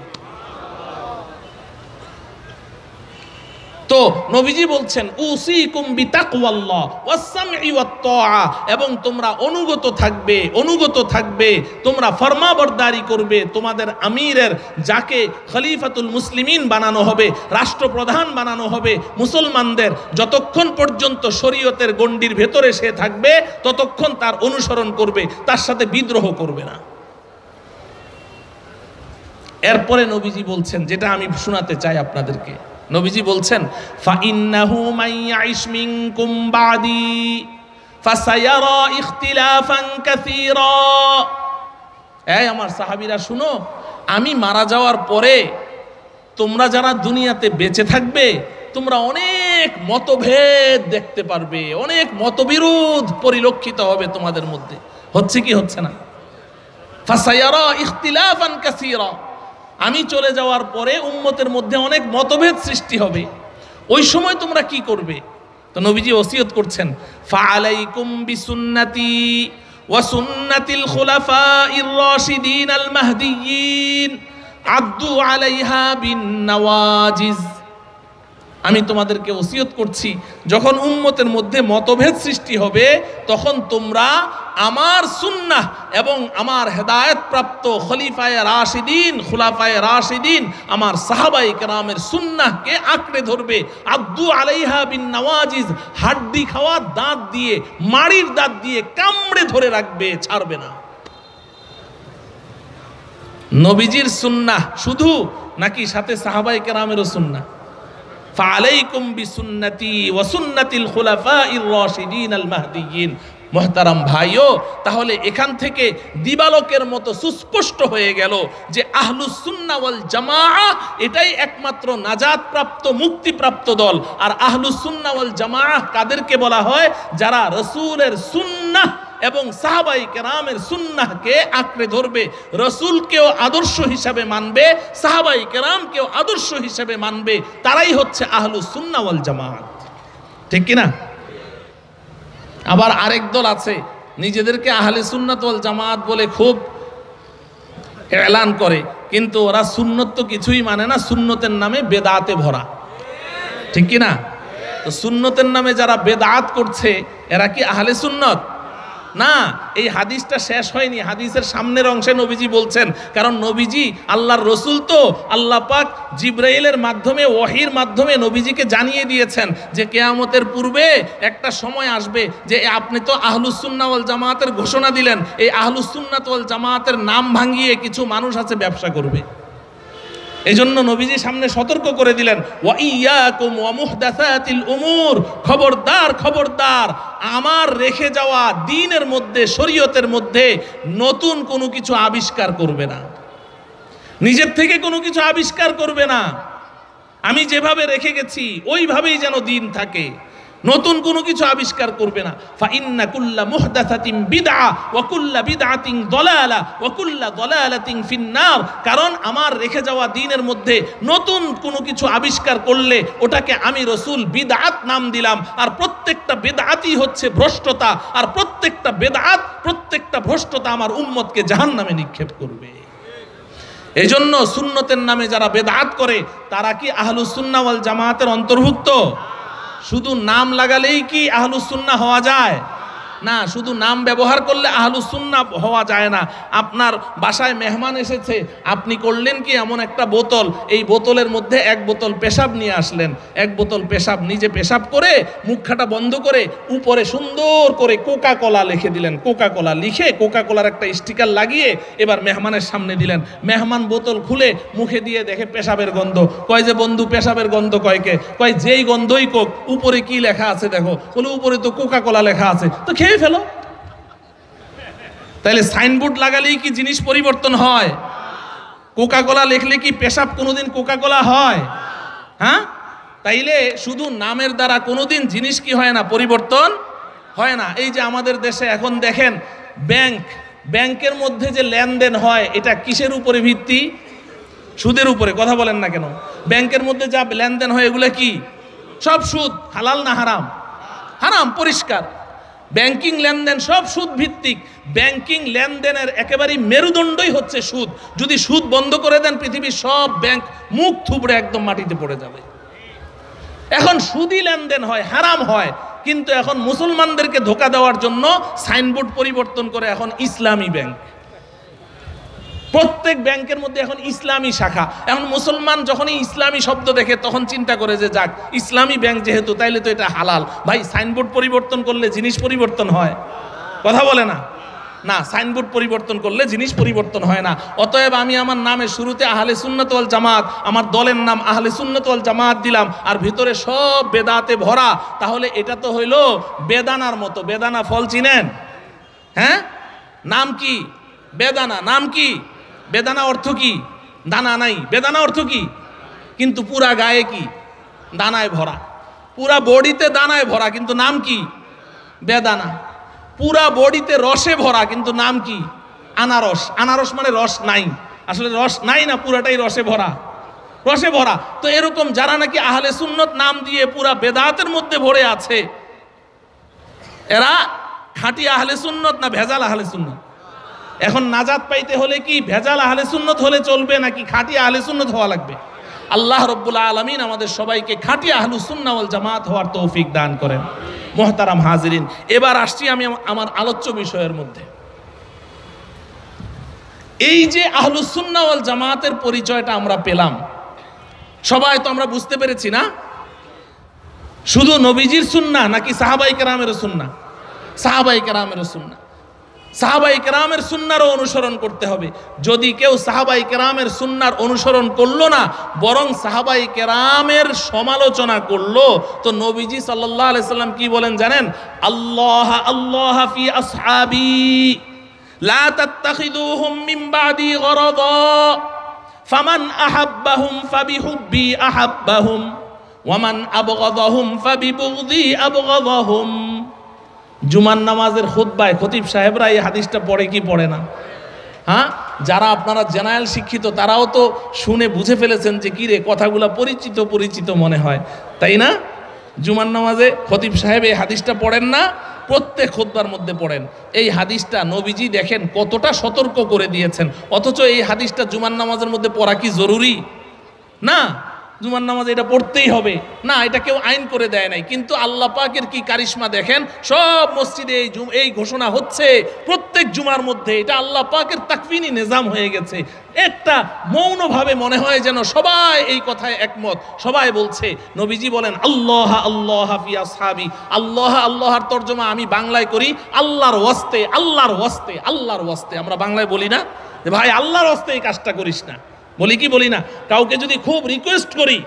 A: তো নবীজি বলছেন উসিকুম বিতাকওয়াল্লাহ ওয়াসসামঈ ওয়াত-তাআ, এবং তোমরা অনুগত থাকবে, তোমরা ফরমাবরদারি করবে তোমাদের আমিরের, যাকে খলিফাতুল মুসলিমিন বানানো হবে, রাষ্ট্রপ্রধান বানানো হবে মুসলমানদের, যতক্ষণ পর্যন্ত শরীয়তের গণ্ডির ভেতরে সে থাকবে ততক্ষণ তার অনুসরণ করবে, তার সাথে বিদ্রোহ করবে না। এরপরে নবীজি বলছেন, যেটা আমি শোনাতে চাই আপনাদেরকে, নবীজি বলছেন ফাইন্নাহু মাইয়াইশ মিনকুম বাদি ফাসায়ারা ইখতিলাফান কাসীরা। এই আমার সাহাবীরা শুনো, আমি মারা যাওয়ার পরে তোমরা যারা দুনিয়াতে বেঁচে থাকবে তোমরা অনেক মতভেদ দেখতে পারবে, অনেক মতবিরোধ পরিলক্ষিত হবে তোমাদের মধ্যে। হচ্ছে কি হচ্ছে না? ফাসায়ারা ইখতিলাফান কাসীরা, আমি চলে যাওয়ার পরে উম্মতের মধ্যে অনেক মতভেদ সৃষ্টি হবে, ওই সময় তোমরা কি করবে? তো নবীজি ওসিয়ত করছেন ফাআলাইকুম বিসুন্নতি ওয়া সুন্নাতিল খুলাফাইর রাশিদিন আল মাহদিয়িন আদ্দু আলাইহা বিন নওয়াজিজ। আমি তোমাদেরকে ওসিয়ত করছি, যখন উম্মতের মধ্যে মতভেদ সৃষ্টি হবে তখন তোমরা আমার সুন্নাহ এবং আমার হেদায়েত প্রাপ্ত খুলাফায়ে রাশিদিন আমার সাহাবায়ে কেরামের সুন্নাহকে আঁকড়ে ধরবে। আদ্দু আলাইহা বিন নওয়াজিজ, হাড্ডি খাওয়া দাঁত দিয়ে, মাড়ির দাঁত দিয়ে কামড়ে ধরে রাখবে, ছাড়বে না। নবীজির সুন্নাহ শুধু নাকি সাথে সাহাবায়ে কেরামেরও সুন্নাহ? ফাআলাইকুম বিসুন্নতি ওয়া সুন্নাতিল খুলাফাইর রাশিদিন আল মাহদিয়িন। মুহতারাম ভাইও, তাহলে এখান থেকে দিবালোকের মতো সুস্পষ্ট হয়ে গেল যে আহলুস সুন্নাহ ওয়াল জামাআহ এটাই একমাত্র নাজাত প্রাপ্ত, মুক্তিপ্রাপ্ত দল। আর আহলুস সুন্নাহ ওয়াল জামাআহ কাদেরকে বলা হয়? যারা রাসূলের সুন্নাহ এবং সাহাবায়ে কেরামের সুন্নাহকে আঁকড়ে ধরবে, রাসূলকেও আদর্শ হিসাবে মানবে, সাহাবায়ে কেরামকেও আদর্শ হিসাবে মানবে, তারাই হচ্ছে আহলুস সুন্নাহ ওয়াল জামাআত। ঠিক কি না? আবার আরেক দল আছে, নিজেদেরকে আহলে সুন্নাত ওয়াল জামাআত বলে খুব এলান করে, কিন্তু ওরা সুন্নত তো কিছুই মানে না, সুন্নতের নামে বেদাতে ভরা। ঠিক কি না? তো সুন্নতের নামে যারা বেদাত করছে এরা কি আহলে সুন্নত? না, এই হাদিসটা শেষ হয়নি, হাদিসের সামনের অংশে নবীজি বলছেন, কারণ নবীজি আল্লাহর রসুল, তো আল্লাহ পাক জিবরাইলের মাধ্যমে, ওহীর মাধ্যমে নবীজিকে জানিয়ে দিয়েছেন যে কিয়ামতের পূর্বে একটা সময় আসবে যে আপনি তো আহলুস সুন্নাহ ওয়াল জামাআতের ঘোষণা দিলেন, এই আহলুস সুন্নাহ ওয়াল জামাআতের নাম ভাঙিয়ে কিছু মানুষ আছে ব্যবসা করবে। এই জন্য নবীজি সামনে সতর্ক করে দিলেন, ওয়া ইয়াকুম ওয়া মুহদাসাতিল উমুর, খবরদার খবরদার, আমার রেখে যাওয়া দ্বীনের মধ্যে, শরীয়তের মধ্যে নতুন কোনো কিছু আবিষ্কার করবে না, নিজের থেকে কোনো কিছু আবিষ্কার করবে না। আমি যেভাবে রেখে গেছি ওইভাবেই যেন দ্বীন থাকে, নতুন কোনো কিছু আবিষ্কার করবে না। ফাইন্না কুল্লা মুহদাসাতিন বিদআ ওয়া কুল্লা বিদআতিন দালালা ওয়া কুল্লা দালালাতিন ফিন্নার। কারণ আমার রেখে যাওয়া দ্বীনের মধ্যে নতুন কোনো কিছু আবিষ্কার করলে ওটাকে আমি রাসূল বিদআত নাম দিলাম, আর প্রত্যেকটা বিদআতই হচ্ছে ভ্রষ্টতা, আর প্রত্যেকটা বিদআত, প্রত্যেকটা ভ্রষ্টতা আমার উম্মতকে জাহান্নামে নিক্ষেপ করবে। এজন্য সুন্নতের নামে যারা বেদাত করে তারা কি আহলুস সুন্নাহ ওয়াল জামাআতের অন্তর্ভুক্ত? শুধু নাম লাগালেই কি আহলুস সুন্নাহ হওয়া যায়? না, শুধু নাম ব্যবহার করলে আহলুস সুন্নাহ হওয়া যায় না। আপনার বাসায় মেহমান এসেছে, আপনি করলেন কি এমন একটা বোতল, এই বোতলের মধ্যে এক বোতল পেশাব নিয়ে আসলেন, এক বোতল পেশাব, নিজে পেশাব করে মুখখাটা বন্ধ করে উপরে সুন্দর করে কোকা কোলা লিখে দিলেন, কোকা কোলা লিখে কোকা কোলার একটা স্টিকার লাগিয়ে এবার মেহমানের সামনে দিলেন। মেহমান বোতল খুলে মুখে দিয়ে দেখে পেশাবের গন্ধ, কয় যে বন্ধু পেশাবের গন্ধ কয়কে? কয় যেই গন্ধই কোক, উপরে কি লেখা আছে দেখো। বলে উপরে তো কোকা কোলা লেখা আছে, তো খেয়ে ফেলো। তাইলে সাইনবোর্ড লাগালেই কি জিনিস পরিবর্তন হয়? কোকা কোলা লিখলে কি পেশাব কোনোদিন কোকা কোলা হয়? হ্যাঁ? তাইলে শুধু নামের দ্বারা কোনোদিন জিনিস কি হয় না, পরিবর্তন হয় না। এই যে আমাদের দেশে এখন দেখেন ব্যাংকের মধ্যে যে লেনদেন হয় এটা কিসের উপরে ভিত্তি? সুদের উপরে। কথা বলেন না কেন? ব্যাংকের মধ্যে যা লেনদেন হয় এগুলো কি সব সুদ? হালাল না হারাম? হারাম, পরিষ্কার। ব্যাংকিং লেনদেন সব সুদ ভিত্তিক। ব্যাংকিং লেনদেনের একেবারেই মেরুদণ্ডই হচ্ছে সুদ। যদি সুদ বন্ধ করে দেন পৃথিবীর সব ব্যাংক মুখ থুবড়ে একদম মাটিতে পড়ে যাবে। এখন সুদি লেনদেন হয়, হারাম হয়, কিন্তু এখন মুসলমানদেরকে ধোঁকা দেওয়ার জন্য সাইনবোর্ড পরিবর্তন করে এখন ইসলামী ব্যাংক। প্রত্যেক ব্যাংকের মধ্যে এখন ইসলামী শাখা। এখন মুসলমান যখনই ইসলামী শব্দ দেখে তখন চিন্তা করে যে যাক ইসলামী ব্যাংক যেহেতু, তাইলে তো এটা হালাল। ভাই সাইনবোর্ড পরিবর্তন করলে জিনিস পরিবর্তন হয়? কথা বলে না, না, সাইনবোর্ড পরিবর্তন করলে জিনিস পরিবর্তন হয় না। অতএব আমি আমার নামের শুরুতে আহলে সুন্নাত ওয়াল জামাত, আমার দলের নাম আহলে সুন্নাত ওয়াল জামাত দিলাম, আর ভিতরে সব বেদাতে ভরা, তাহলে এটা তো হইল বেদানার মতো। বেদানা ফল চিনেন? হ্যাঁ, নাম কি? বেদানা। নাম কি? বেদানা অর্থ কি? দানা নাই। বেদানা অর্থ কি? কিন্তু পুরা গায়ে কি? দানায় ভরা। পুরা বডিতে দানায় ভরা, কিন্তু নাম কি? বেদানা। পুরা বডিতে রসে ভরা, কিন্তু নাম কি? আনারস। আনারস মানে রস নাই, আসলে রস নাই না, পুরাটাই রসে ভরা। রসে ভরা। তো এরকম যারা নাকি আহলে সুন্নত নাম দিয়ে পুরা বেদাতের মধ্যে ভরে আছে, এরা খাঁটি আহলে সুন্নত না ভেজাল আহলে সুন্নত? এখন নাজাত পাইতে হলে কি ভেজাল আহলে সুন্নত হলে চলবে নাকি খাঁটি আহলে সুন্নত হওয়া লাগবে? আল্লাহ রাব্বুল আলামিন আমাদের সবাইকে খাঁটি আহলুস সুন্নাহ ওয়াল জামাত হওয়ার তৌফিক দান করেন। মুহতারাম হাজিরিন, এবার আসছি আমি আমার আলোচ্য বিষয়ের মধ্যে। এই যে আহলুস সুন্নাহ ওয়াল জামাতের পরিচয়টা আমরা পেলাম, সবাই তো আমরা বুঝতে পেরেছি না? শুধু নবীজির সুন্নাহ নাকি সাহাবায়ে কেরামের সুন্নাহ? সাহাবায়ে কেরামের সুন্নাহ। সাহাবায়ে কেরামের সুন্নাহর অনুসরণ করতে হবে। যদি কেউ সাহাবায়ে কেরামের সুন্নাহর অনুসরণ করলো না, বরং সাহাবায়ে কেরামের সমালোচনা করলো, তো নবীজি সাল্লাল্লাহু আলাইহি সাল্লাম কি বলেন জানেন? আল্লাহ আল্লাহ ফি আসহাবি লা তাত্তাখিযুহুম মিন বাদি গরাদা ফামান আহাব্বাহুম ফাবিহুব্বি আহাব্বাহুম ওয়া মান আবগাদাহুম ফাবিবুগদি আবগাদাহুম। জুমার নামাজের খুতবায় খতিব সাহেবরা এই হাদিসটা পড়ে কি পড়ে না? হ্যাঁ, যারা আপনারা জেনারেল শিক্ষিত তারাও তো শুনে বুঝে ফেলেছেন যে কি রে, কথাগুলো পরিচিত পরিচিত মনে হয়, তাই না? জুমার নামাজে খতিব সাহেব এই হাদিসটা পড়েন না? প্রত্যেক খুতবার মধ্যে পড়েন। এই হাদিসটা নবীজি দেখেন কতটা সতর্ক করে দিয়েছেন, অথচ এই হাদিসটা জুমার নামাজের মধ্যে পড়া কি জরুরি? না, জুমার নামাজে এটা পড়তেই হবে না, এটা কেউ আইন করে দেয় নাই। কিন্তু আল্লাহ পাকের কি কারিশমা দেখেন, সব মসজিদে এই ঘোষণা হচ্ছে প্রত্যেক জুমার মধ্যে। এটা আল্লাহ পাকের তাকফিনি নিজাম হয়ে গেছে। একটা মৌনভাবে মনে হয় যেন সবাই এই কথায় একমত, সবাই বলছে। নবীজি বলেন আল্লাহ আল্লাহ ফি আসহাবি। আল্লাহ আল্লাহর তর্জমা আমি বাংলায় করি আল্লাহর ওয়াস্তে, আল্লাহর ওয়াস্তে, আল্লাহর ওয়াস্তে। আমরা বাংলায় বলি না যে ভাই আল্লাহর ওয়াস্তে এই কাজটা করিস না, বলি কি বলি না? কাউকে যদি খুব রিকোয়েস্ট করি,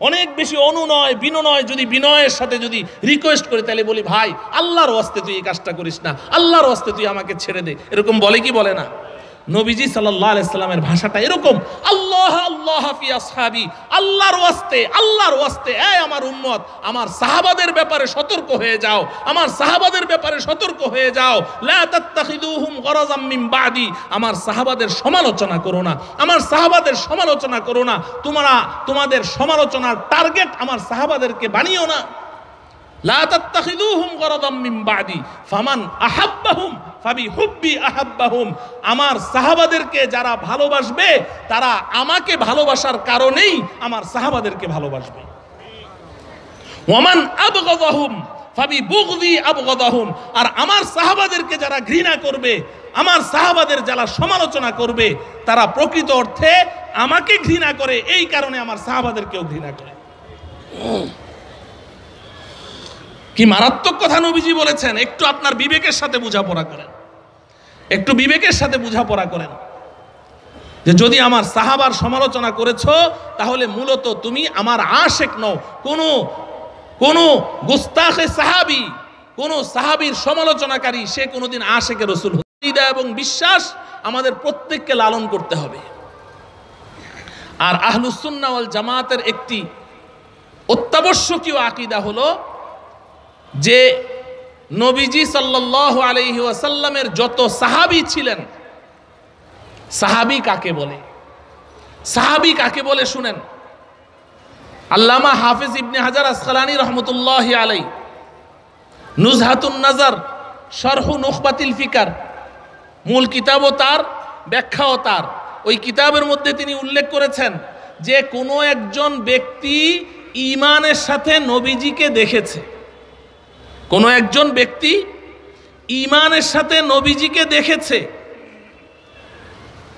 A: অনেক বেশি অনুনয় বিনয়, যদি বিনয়ের সাথে যদি রিকোয়েস্ট করি, তাহলে বলি ভাই আল্লাহর ওয়াস্তে তুই এই কাজটা করিস না, আল্লাহর ওয়াস্তে তুই আমাকে ছেড়ে দে। এরকম বলে কি বলে না? নবীজি সাল্লাল্লাহু আলাইহি সাল্লামের ভাষাটা এরকম, আল্লাহ আল্লাহ ফি আসহাবি, আল্লাহর ওয়াস্তে, আল্লাহর ওয়াস্তে। এই আমার উম্মত, আমার সাহাবাদের ব্যাপারে সতর্ক হয়ে যাও, আমার সাহাবাদের ব্যাপারে সতর্ক হয়ে যাও। লা তাত্তাখিযুহুম গরাযাম মিন বাদি। আমার সাহাবাদের সমালোচনা করো না, আমার সাহাবাদের সমালোচনা করো না। তোমাদের সমালোচনার টার্গেট আমার সাহাবাদেরকে বানিও না। লা তাত্তাখিযুহুম গরাযাম মিন বাদি ফামান আহাব্বাহুম ফাবিহুব্বি আহাব্বাহুম। আমার সাহাবাদেরকে যারা ভালোবাসবে, তারা আমাকে ভালোবাসার কারণেই আমার সাহাবাদেরকে ভালোবাসবে। ওয়ামান আবগাদাহুম ফাবিবুগদি আবগাদাহুম। আর আমার সাহাবাদেরকে যারা ঘৃণা করবে, আমার সাহাবাদের যারা সমালোচনা করবে, তারা প্রকৃত অর্থে আমাকে ঘৃণা করে, এই কারণে আমার সাহাবাদেরকেও ঘৃণা করে। কি মারাত্মক কথা নবীজি বলেছেন! একটু আপনার বিবেকের সাথে বোঝাপড়া করেন, একটু বিবেকের সাথে বোঝাপড়া করেন যে যদি আমার সাহাবার সমালোচনা করেছো, তাহলে মূলত তুমি আমার আশেক নও। কোন গুস্তাখে সাহাবী, কোন সাহাবীর সমালোচনাকারী, সে কোনোদিন আশেকে রাসূল হতে পারে না। এবং বিশ্বাস আমাদের প্রত্যেককে লালন করতে হবে। আর আহলুস সুন্নাহ ওয়াল জামাতের একটি অত্যাবশ্যকীয় আকীদা হলো যে নবীজি সাল্লাল্লাহু আলাইহি ওয়াসাল্লামের যত সাহাবী ছিলেন, সাহাবী কাকে বলে? সাহাবী কাকে বলে শুনেন। আল্লামা হাফিজ ইবনে হাজার আসকালানী রহমতুল্লাহি আলাইহি নুজহাতুন নাজার শরহু নুখবাতিল ফিকার, মূল কিতাবও তার, ব্যাখ্যাও তার। ওই কিতাবের মধ্যে তিনি উল্লেখ করেছেন যে কোনো একজন ব্যক্তি ঈমানের সাথে নবীজিকে দেখেছে, কোনো একজন ব্যক্তি ঈমানের সাথে নবীজিকে দেখেছে,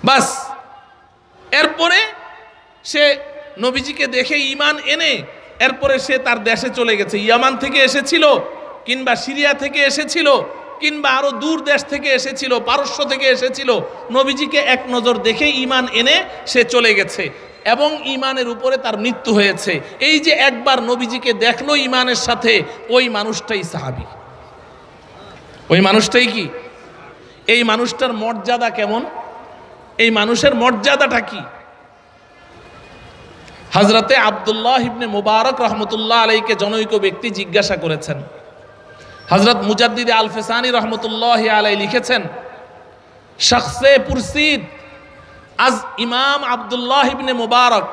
A: বাস এরপরে সে নবীজিকে দেখে ঈমান এনে এরপরে সে তার দেশে চলে গেছে। ইয়ামান থেকে এসেছিল, কিংবা সিরিয়া থেকে এসেছিল, কিংবা আরো দূর দেশ থেকে এসেছিল, পারস্য থেকে এসেছিল, নবীজিকে এক নজর দেখে ঈমান এনে সে চলে গেছে এবং ঈমানের উপরে তার মৃত্যু হয়েছে। এই যে একবার নবীজিকে দেখলো ঈমানের সাথে, ওই মানুষটাই সাহাবী। ওই মানুষটাই কি? এই মানুষটার মর্যাদা কেমন? এই মানুষের মর্যাদাটা কি? হযরতে আব্দুল্লাহ ইবনে মুবারক রহমতুল্লাহ আলাইকে জনৈক ব্যক্তি জিজ্ঞাসা করেছেন। হযরত মুজাদ্দিদ আল ফিসানি রহমতুল্লাহ আলাই লিখেছেন, শখসে পুরসিদ আজ ইমাম আব্দুল্লাহ ইবনে মুবারক,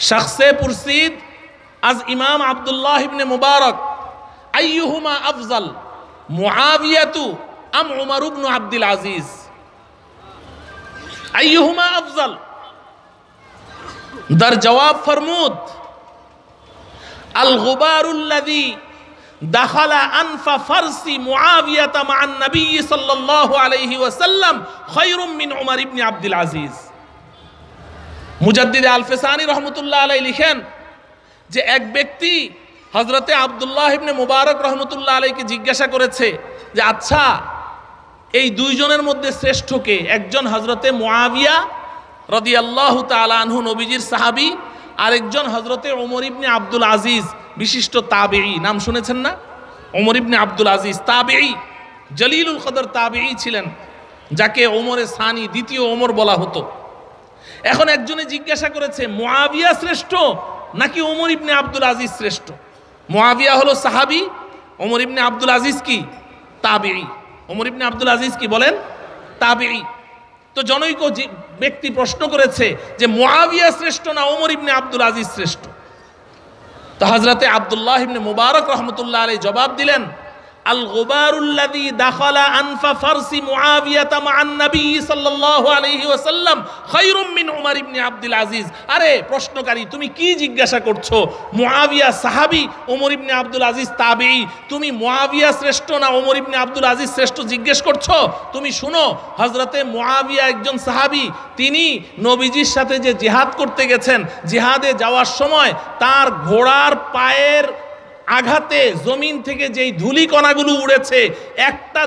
A: শখসে পুরসিদ আজ ইমাম আব্দুল্লাহ ইবনে মুবারক, আইয়ুহুমা আফজাল, মুআবিয়াতু আম উমর ইবনে আব্দুল আজিজ? আইয়ুহুমা আফজাল? در جواب فرمود الغبار الذي دخل أنف فرس معاوية مع النبي صلى الله عليه وسلم خير من عمر بن عبد العزيز। মুজাদ্দিদ আল ফিসানি রহমতুল্লাহ আলাইহি লিখেন যে এক ব্যক্তি হযরতে আব্দুল্লাহ ইবনে মুবারক রহমতুল্লাহ আলাইহিকে জিজ্ঞাসা করেছে যে আচ্ছা, এই দুইজনের মধ্যে শ্রেষ্ঠ কে? একজন হযরতে মুআবিয়া রাদিয়াল্লাহু তাআলা আনহু, নবীজির সাহাবী, আরেকজন হযরতে ওমর ইবনে আব্দুল আজিজ, বিশিষ্ট তাবেঈ। নাম শুনেছেন না? ওমর ইবনে আব্দুল আজিজ তাবেঈ, জলিলুল কদর তাবেঈ ছিলেন, যাকে ওমরে সানি, দ্বিতীয় ওমর বলা হতো। এখন একজনে জিজ্ঞাসা করেছে মুআবিয়া শ্রেষ্ঠ নাকি ওমর ইবনে আব্দুল আজিজ শ্রেষ্ঠ? মুআবিয়া হলো সাহাবী, ওমর ইবনে আব্দুল আজিজ কি? তাবেঈ। ওমর ইবনে আব্দুল আজিজ কি বলেন? তাবেঈ। তো জনৈক ব্যক্তি প্রশ্ন করেছে যে মুআবিয়া শ্রেষ্ঠ না ওমর ইবনে আব্দুল আজিজ শ্রেষ্ঠ? তো হযরতে আব্দুল্লাহ ইবনে মুবারক রহমতুল্লাহ আলাইহি জবাব দিলেন, আল গুবারুল্লাযী দাখালা আনফা ফারসি মুআবিয়াতা মা'আন নবী সাল্লাল্লাহু আলাইহি ওয়াসাল্লাম খায়রুম মিন উমর ইবনে আব্দুল আজিজ। আরে প্রশ্নকারী, তুমি কি জিজ্ঞাসা করছো? মুআবিয়া সাহাবী, ওমর ইবনে আব্দুল আজিজ তাবেঈ, তুমি মুআবিয়া শ্রেষ্ঠ না ওমর ইবনে আব্দুল আজিজ শ্রেষ্ঠ জিজ্ঞেস করছো? তুমি শুনো, হযরতে মুআবিয়া একজন সাহাবী, তিনি নবীজির সাথে যে জিহাদ করতে গেছেন, জিহাদে যাওয়ার সময় তার ঘোড়ার পায়ের আঘাতে জমিন থেকে যেই ধুলি কণাগুলো উড়েছে, একটা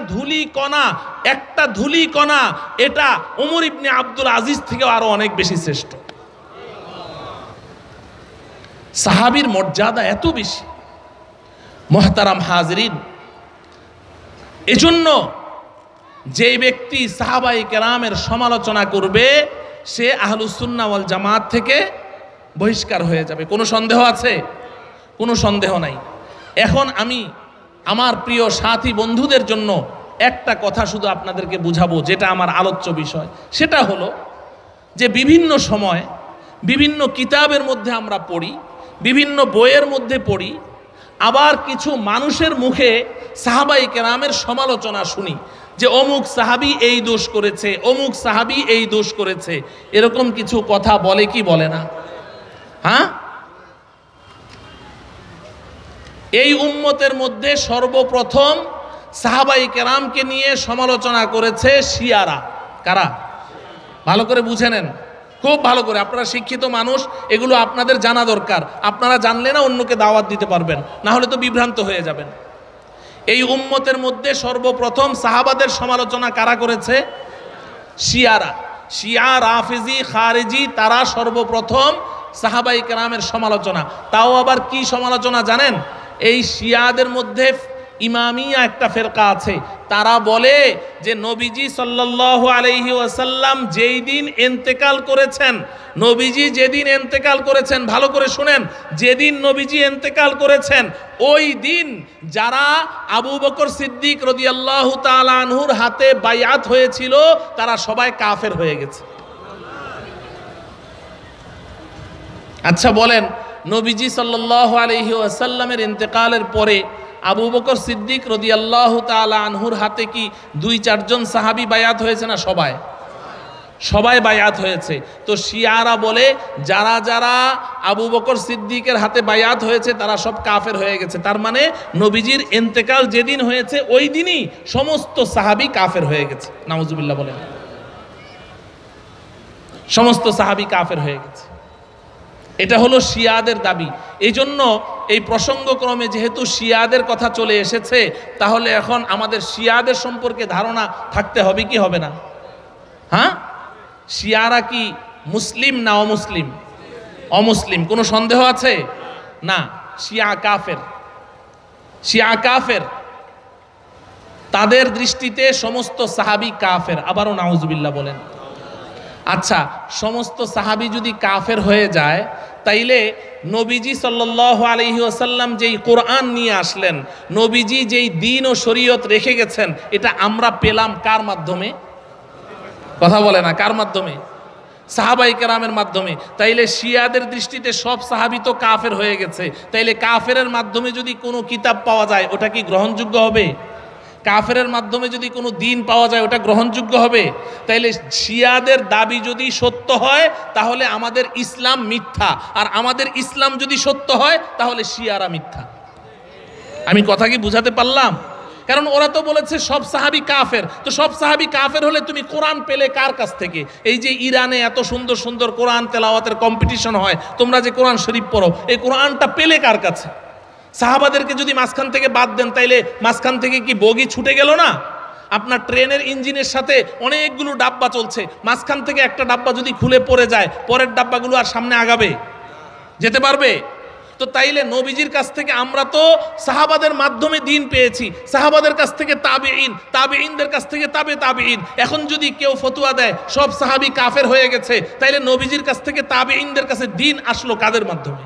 A: ধুলি কণা এটা ওমর ইবনে আব্দুল আজিজ থেকে আরো অনেক বেশি শ্রেষ্ঠ। সাহাবীর মর্যাদা এত বেশি। মুহতারাম হাজিরিন, এজন্য যে ব্যক্তি সাহাবায়ে কেরামের সমালোচনা করবে সে আহলুস সুন্নাহ ওয়াল জামাত থেকে বহিষ্কার হয়ে যাবে। কোনো সন্দেহ আছে? কোনো সন্দেহ নাই। এখন আমি আমার প্রিয় সাথী বন্ধুদের জন্য একটা কথা শুধু আপনাদেরকে বুঝাবো, যেটা আমার আলোচ্য বিষয়। সেটা হলো যে বিভিন্ন সময় বিভিন্ন কিতাবের মধ্যে আমরা পড়ি, বিভিন্ন বইয়ের মধ্যে পড়ি, আবার কিছু মানুষের মুখে সাহাবায়ে কেরামের সমালোচনা শুনি যে অমুক সাহাবী এই দোষ করেছে, অমুক সাহাবী এই দোষ করেছে। এরকম কিছু কথা বলে কি বলে না? হ্যাঁ, এই উম্মতের মধ্যে সর্বপ্রথম সাহাবায়ে কেরামকে নিয়ে সমালোচনা করেছে শিয়ারা। কারা? ভালো করে বুঝে নেন, খুব ভালো করে। আপনারা শিক্ষিত মানুষ, এগুলো আপনাদের জানা দরকার। আপনারা জানলে না অন্যকে দাওয়াত দিতে পারবেন, না হলে তো বিভ্রান্ত হয়ে যাবেন। এই উম্মতের মধ্যে সর্বপ্রথম সাহাবাদের সমালোচনা কারা করেছে? শিয়ারা। শিয়া, রাফিজি, খারিজি, তারা সর্বপ্রথম সাহাবায়ে কেরামের সমালোচনা। তাও আবার কি সমালোচনা জানেন? এই শিয়াদের মধ্যে ইমামিয়া একটা ফেরকা আছে, তারা বলে যে নবীজি সাল্লাল্লাহু আলাইহি ওয়াসাল্লাম যেই দিন ইন্তেকাল করেছেন, নবীজি যেদিন ইন্তেকাল করেছেন, ভালো করে শুনেন, যেদিন নবীজি ইন্তেকাল করেছেন ওই দিন যারা আবু বকর সিদ্দিক রাদিয়াল্লাহু তাআলা আনহুর হাতে বাইআত হয়েছিল তারা সবাই কাফের হয়ে গেছে। আচ্ছা বলেন, নবীজি সাল্লাল্লাহু আলাইহি ওয়াসাল্লামের ইন্তেকালের পরে আবু বকর সিদ্দিক রাদিয়াল্লাহু তাআলা আনহুর হাতে কি 2-4 জন সাহাবী বায়াত হয়েছে না? সবাই সবাই বায়াত হয়েছে। তো শিয়ারা বলে যারা যারা আবু বকর সিদ্দিকের হাতে বায়াত হয়েছে তারা সব কাফের হয়ে গেছে। তার মানে নবীজির ইন্তেকাল যেদিন হয়েছে ওই দিনই সমস্ত সাহাবী কাফের হয়ে গেছে। নাউজুবিল্লাহ বলেন, সমস্ত সাহাবী কাফের হয়ে গেছে। এটা হলো শিয়াদের দাবি। এই জন্য এই প্রসঙ্গক্রমে যেহেতু শিয়াদের কথা চলে এসেছে, তাহলে এখন আমাদের শিয়াদের সম্পর্কে ধারণা থাকতে হবে কি হবে না? হ্যাঁ, শিয়ারা কি মুসলিম না অমুসলিম? অমুসলিম, কোনো সন্দেহ আছে? না, শিয়া কাফের। শিয়া কাফের, তাদের দৃষ্টিতে সমস্ত সাহাবী কাফের। আবারও নাউজুবিল্লাহ বলেন। আচ্ছা, সমস্ত সাহাবী যদি কাফের হয়ে যায়, তাইলে নবীজি সাল্লাল্লাহু আলাইহি ওয়াসাল্লাম যেই কোরআন নিয়ে আসলেন, নবীজি যেই দ্বীন ও শরীয়ত রেখে গেছেন, এটা আমরা পেলাম কার মাধ্যমে? কথা বলে না, কার মাধ্যমে? সাহাবায়ে কেরামের মাধ্যমে। তাইলে শিয়াদের দৃষ্টিতে সব সাহাবী তো কাফের হয়ে গেছে, তাইলে কাফেরের মাধ্যমে যদি কোনো কিতাব পাওয়া যায় ওটা কি গ্রহণযোগ্য হবে? কাফেরের মাধ্যমে যদি কোনো দিন পাওয়া যায় ওটা গ্রহণযোগ্য হবে? তাইলে শিয়াদের দাবি যদি সত্য হয় তাহলে আমাদের ইসলাম মিথ্যা, আর আমাদের ইসলাম যদি সত্য হয় তাহলে শিয়ারা মিথ্যা। আমি কথা কি বুঝাতে পারলাম? কারণ ওরা তো বলেছে সব সাহাবী কাফের। তো সব সাহাবী কাফের হলে তুমি কোরআন পেলে কার কাছ থেকে? এই যে ইরানে এত সুন্দর সুন্দর কোরআন তেলাওয়াতের কম্পিটিশন হয়, তোমরা যে কোরআন শরীফ পড়ো, এই কোরআনটা পেলে কার কাছে? সাহাবাদেরকে যদি মাঝখান থেকে বাদ দেন, তাইলে মাঝখান থেকে কি বগি ছুটে গেল না? আপনার ট্রেনের ইঞ্জিনের সাথে অনেকগুলো ডাব্বা চলছে, মাঝখান থেকে একটা ডাব্বা যদি খুলে পড়ে যায়, পরের ডাব্বাগুলো আর সামনে আগাবে? যেতে পারবে? তো তাইলে নবীজির কাছ থেকে আমরা তো সাহাবাদের মাধ্যমে দিন পেয়েছি, সাহাবাদের কাছ থেকে তাবেঈন, তাবেঈনদের কাছ থেকে তাবেঈন। এখন যদি কেউ ফতোয়া দেয় সব সাহাবী কাফের হয়ে গেছে, তাইলে নবীজির কাছ থেকে তাবেঈনদের কাছে দিন আসলো কাদের মাধ্যমে?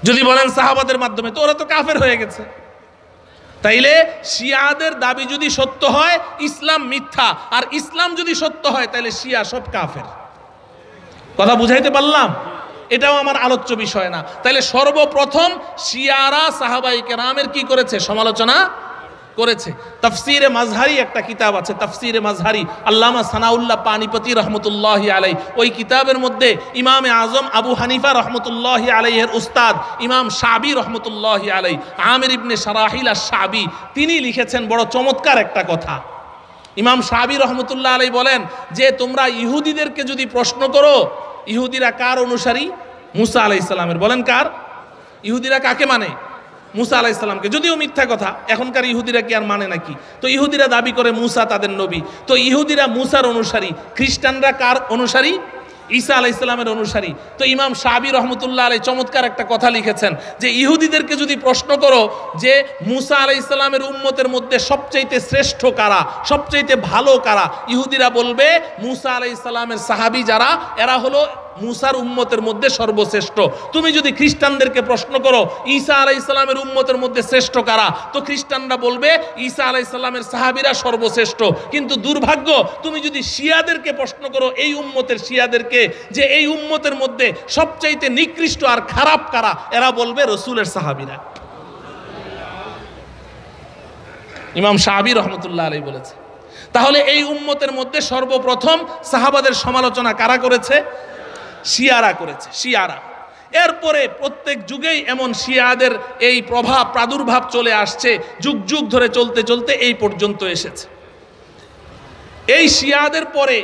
A: যদি বলেন সাহাবাদের মাধ্যমে, তো ওরা তো কাফের হয়ে গেছে। তাইলে শিয়াদের দাবি যদি সত্য হয় ইসলাম মিথ্যা, আর ইসলাম যদি সত্য হয় তাহলে শিয়া সব কাফের। কথা বুঝাইতে পারলাম? এটাও আমার আলোচ্য বিষয় না। তাইলে সর্বপ্রথম শিয়ারা সাহাবায়ে কেরামের কি করেছে? সমালোচনা করেছে। তাফসিরে মাজহারি একটা কিতাব আছে, তাফসিরে মাজহারি, আল্লামা সানাউল্লাহ পানিপতি রহমতুল্লাহি আলাই। ওই কিতাবের মধ্যে ইমামে আজম আবু হানিফা রহমতুল্লাহি আলাইহের উস্তাদ ইমাম শাবি রহমতুল্লাহি আলাই, আমির ইবনে শারাহিল আশ-শাবি, তিনি লিখেছেন বড় চমৎকার একটা কথা। ইমাম শাবি রহমতুল্লাহ আলাই বলেন যে তোমরা ইহুদিদেরকে যদি প্রশ্ন করো, ইহুদিরা কার অনুসারী? মুসা আলাইহিস সালামের। বলেন কার? ইহুদিরা কাকে মানে? মুসা আলাইহিস সালামকে। যদিও মিথ্যা কথা, এখনকার ইহুদিরা কি আর মানে নাকি? তো ইহুদিরা দাবি করে মুসা তাদের নবী, তো ইহুদিরা মুসার অনুসারী। খ্রিস্টানরা কার অনুসারী? ঈসা আলাইহিস সালামের অনুসারী। তো ইমাম শাবি রহমতুল্লাহ আলাই চমৎকার একটা কথা লিখেছেন যে ইহুদিদেরকে যদি প্রশ্ন করো যে মুসা আলাইহিস সালামের উম্মতের মধ্যে সবচাইতে শ্রেষ্ঠ কারা, সবচাইতে ভালো কারা, ইহুদিরা বলবে মুসা আলাইহিস সালামের সাহাবী যারা, এরা হলো মুসার উম্মতের মধ্যে সর্বশ্রেষ্ঠ। তুমি যদি খ্রিস্টানদেরকে প্রশ্ন করো ঈসা আলাইহিস সালামের উম্মতের মধ্যে শ্রেষ্ঠ কারা, তো খ্রিস্টানরা বলবে ঈসা আলাইহিস সালামের সাহাবীরা সর্বশ্রেষ্ঠ। কিন্তু দুর্ভাগ্য, তুমি যদি শিয়াদেরকে প্রশ্ন করো, এই উম্মতের শিয়াদেরকে, যে এই উম্মতের মধ্যে সবচাইতে নিকৃষ্ট আর খারাপ কারা, এরা বলবে রাসূলের সাহাবীরা। ইমাম শাবি রহমতুল্লাহ আলাইহি বলেছে। তাহলে এই উম্মতের মধ্যে সর্বপ্রথম সাহাবাদের সমালোচনা কারা করেছে? শিয়ারা করেছে, শিয়ারা। এরপরে প্রত্যেক যুগেই এমন শিয়াদের এই প্রভাব প্রাদুর্ভাব চলে আসছে, যুগ যুগ ধরে চলতে চলতে এই পর্যন্ত এসেছে। এই শিয়াদের পরে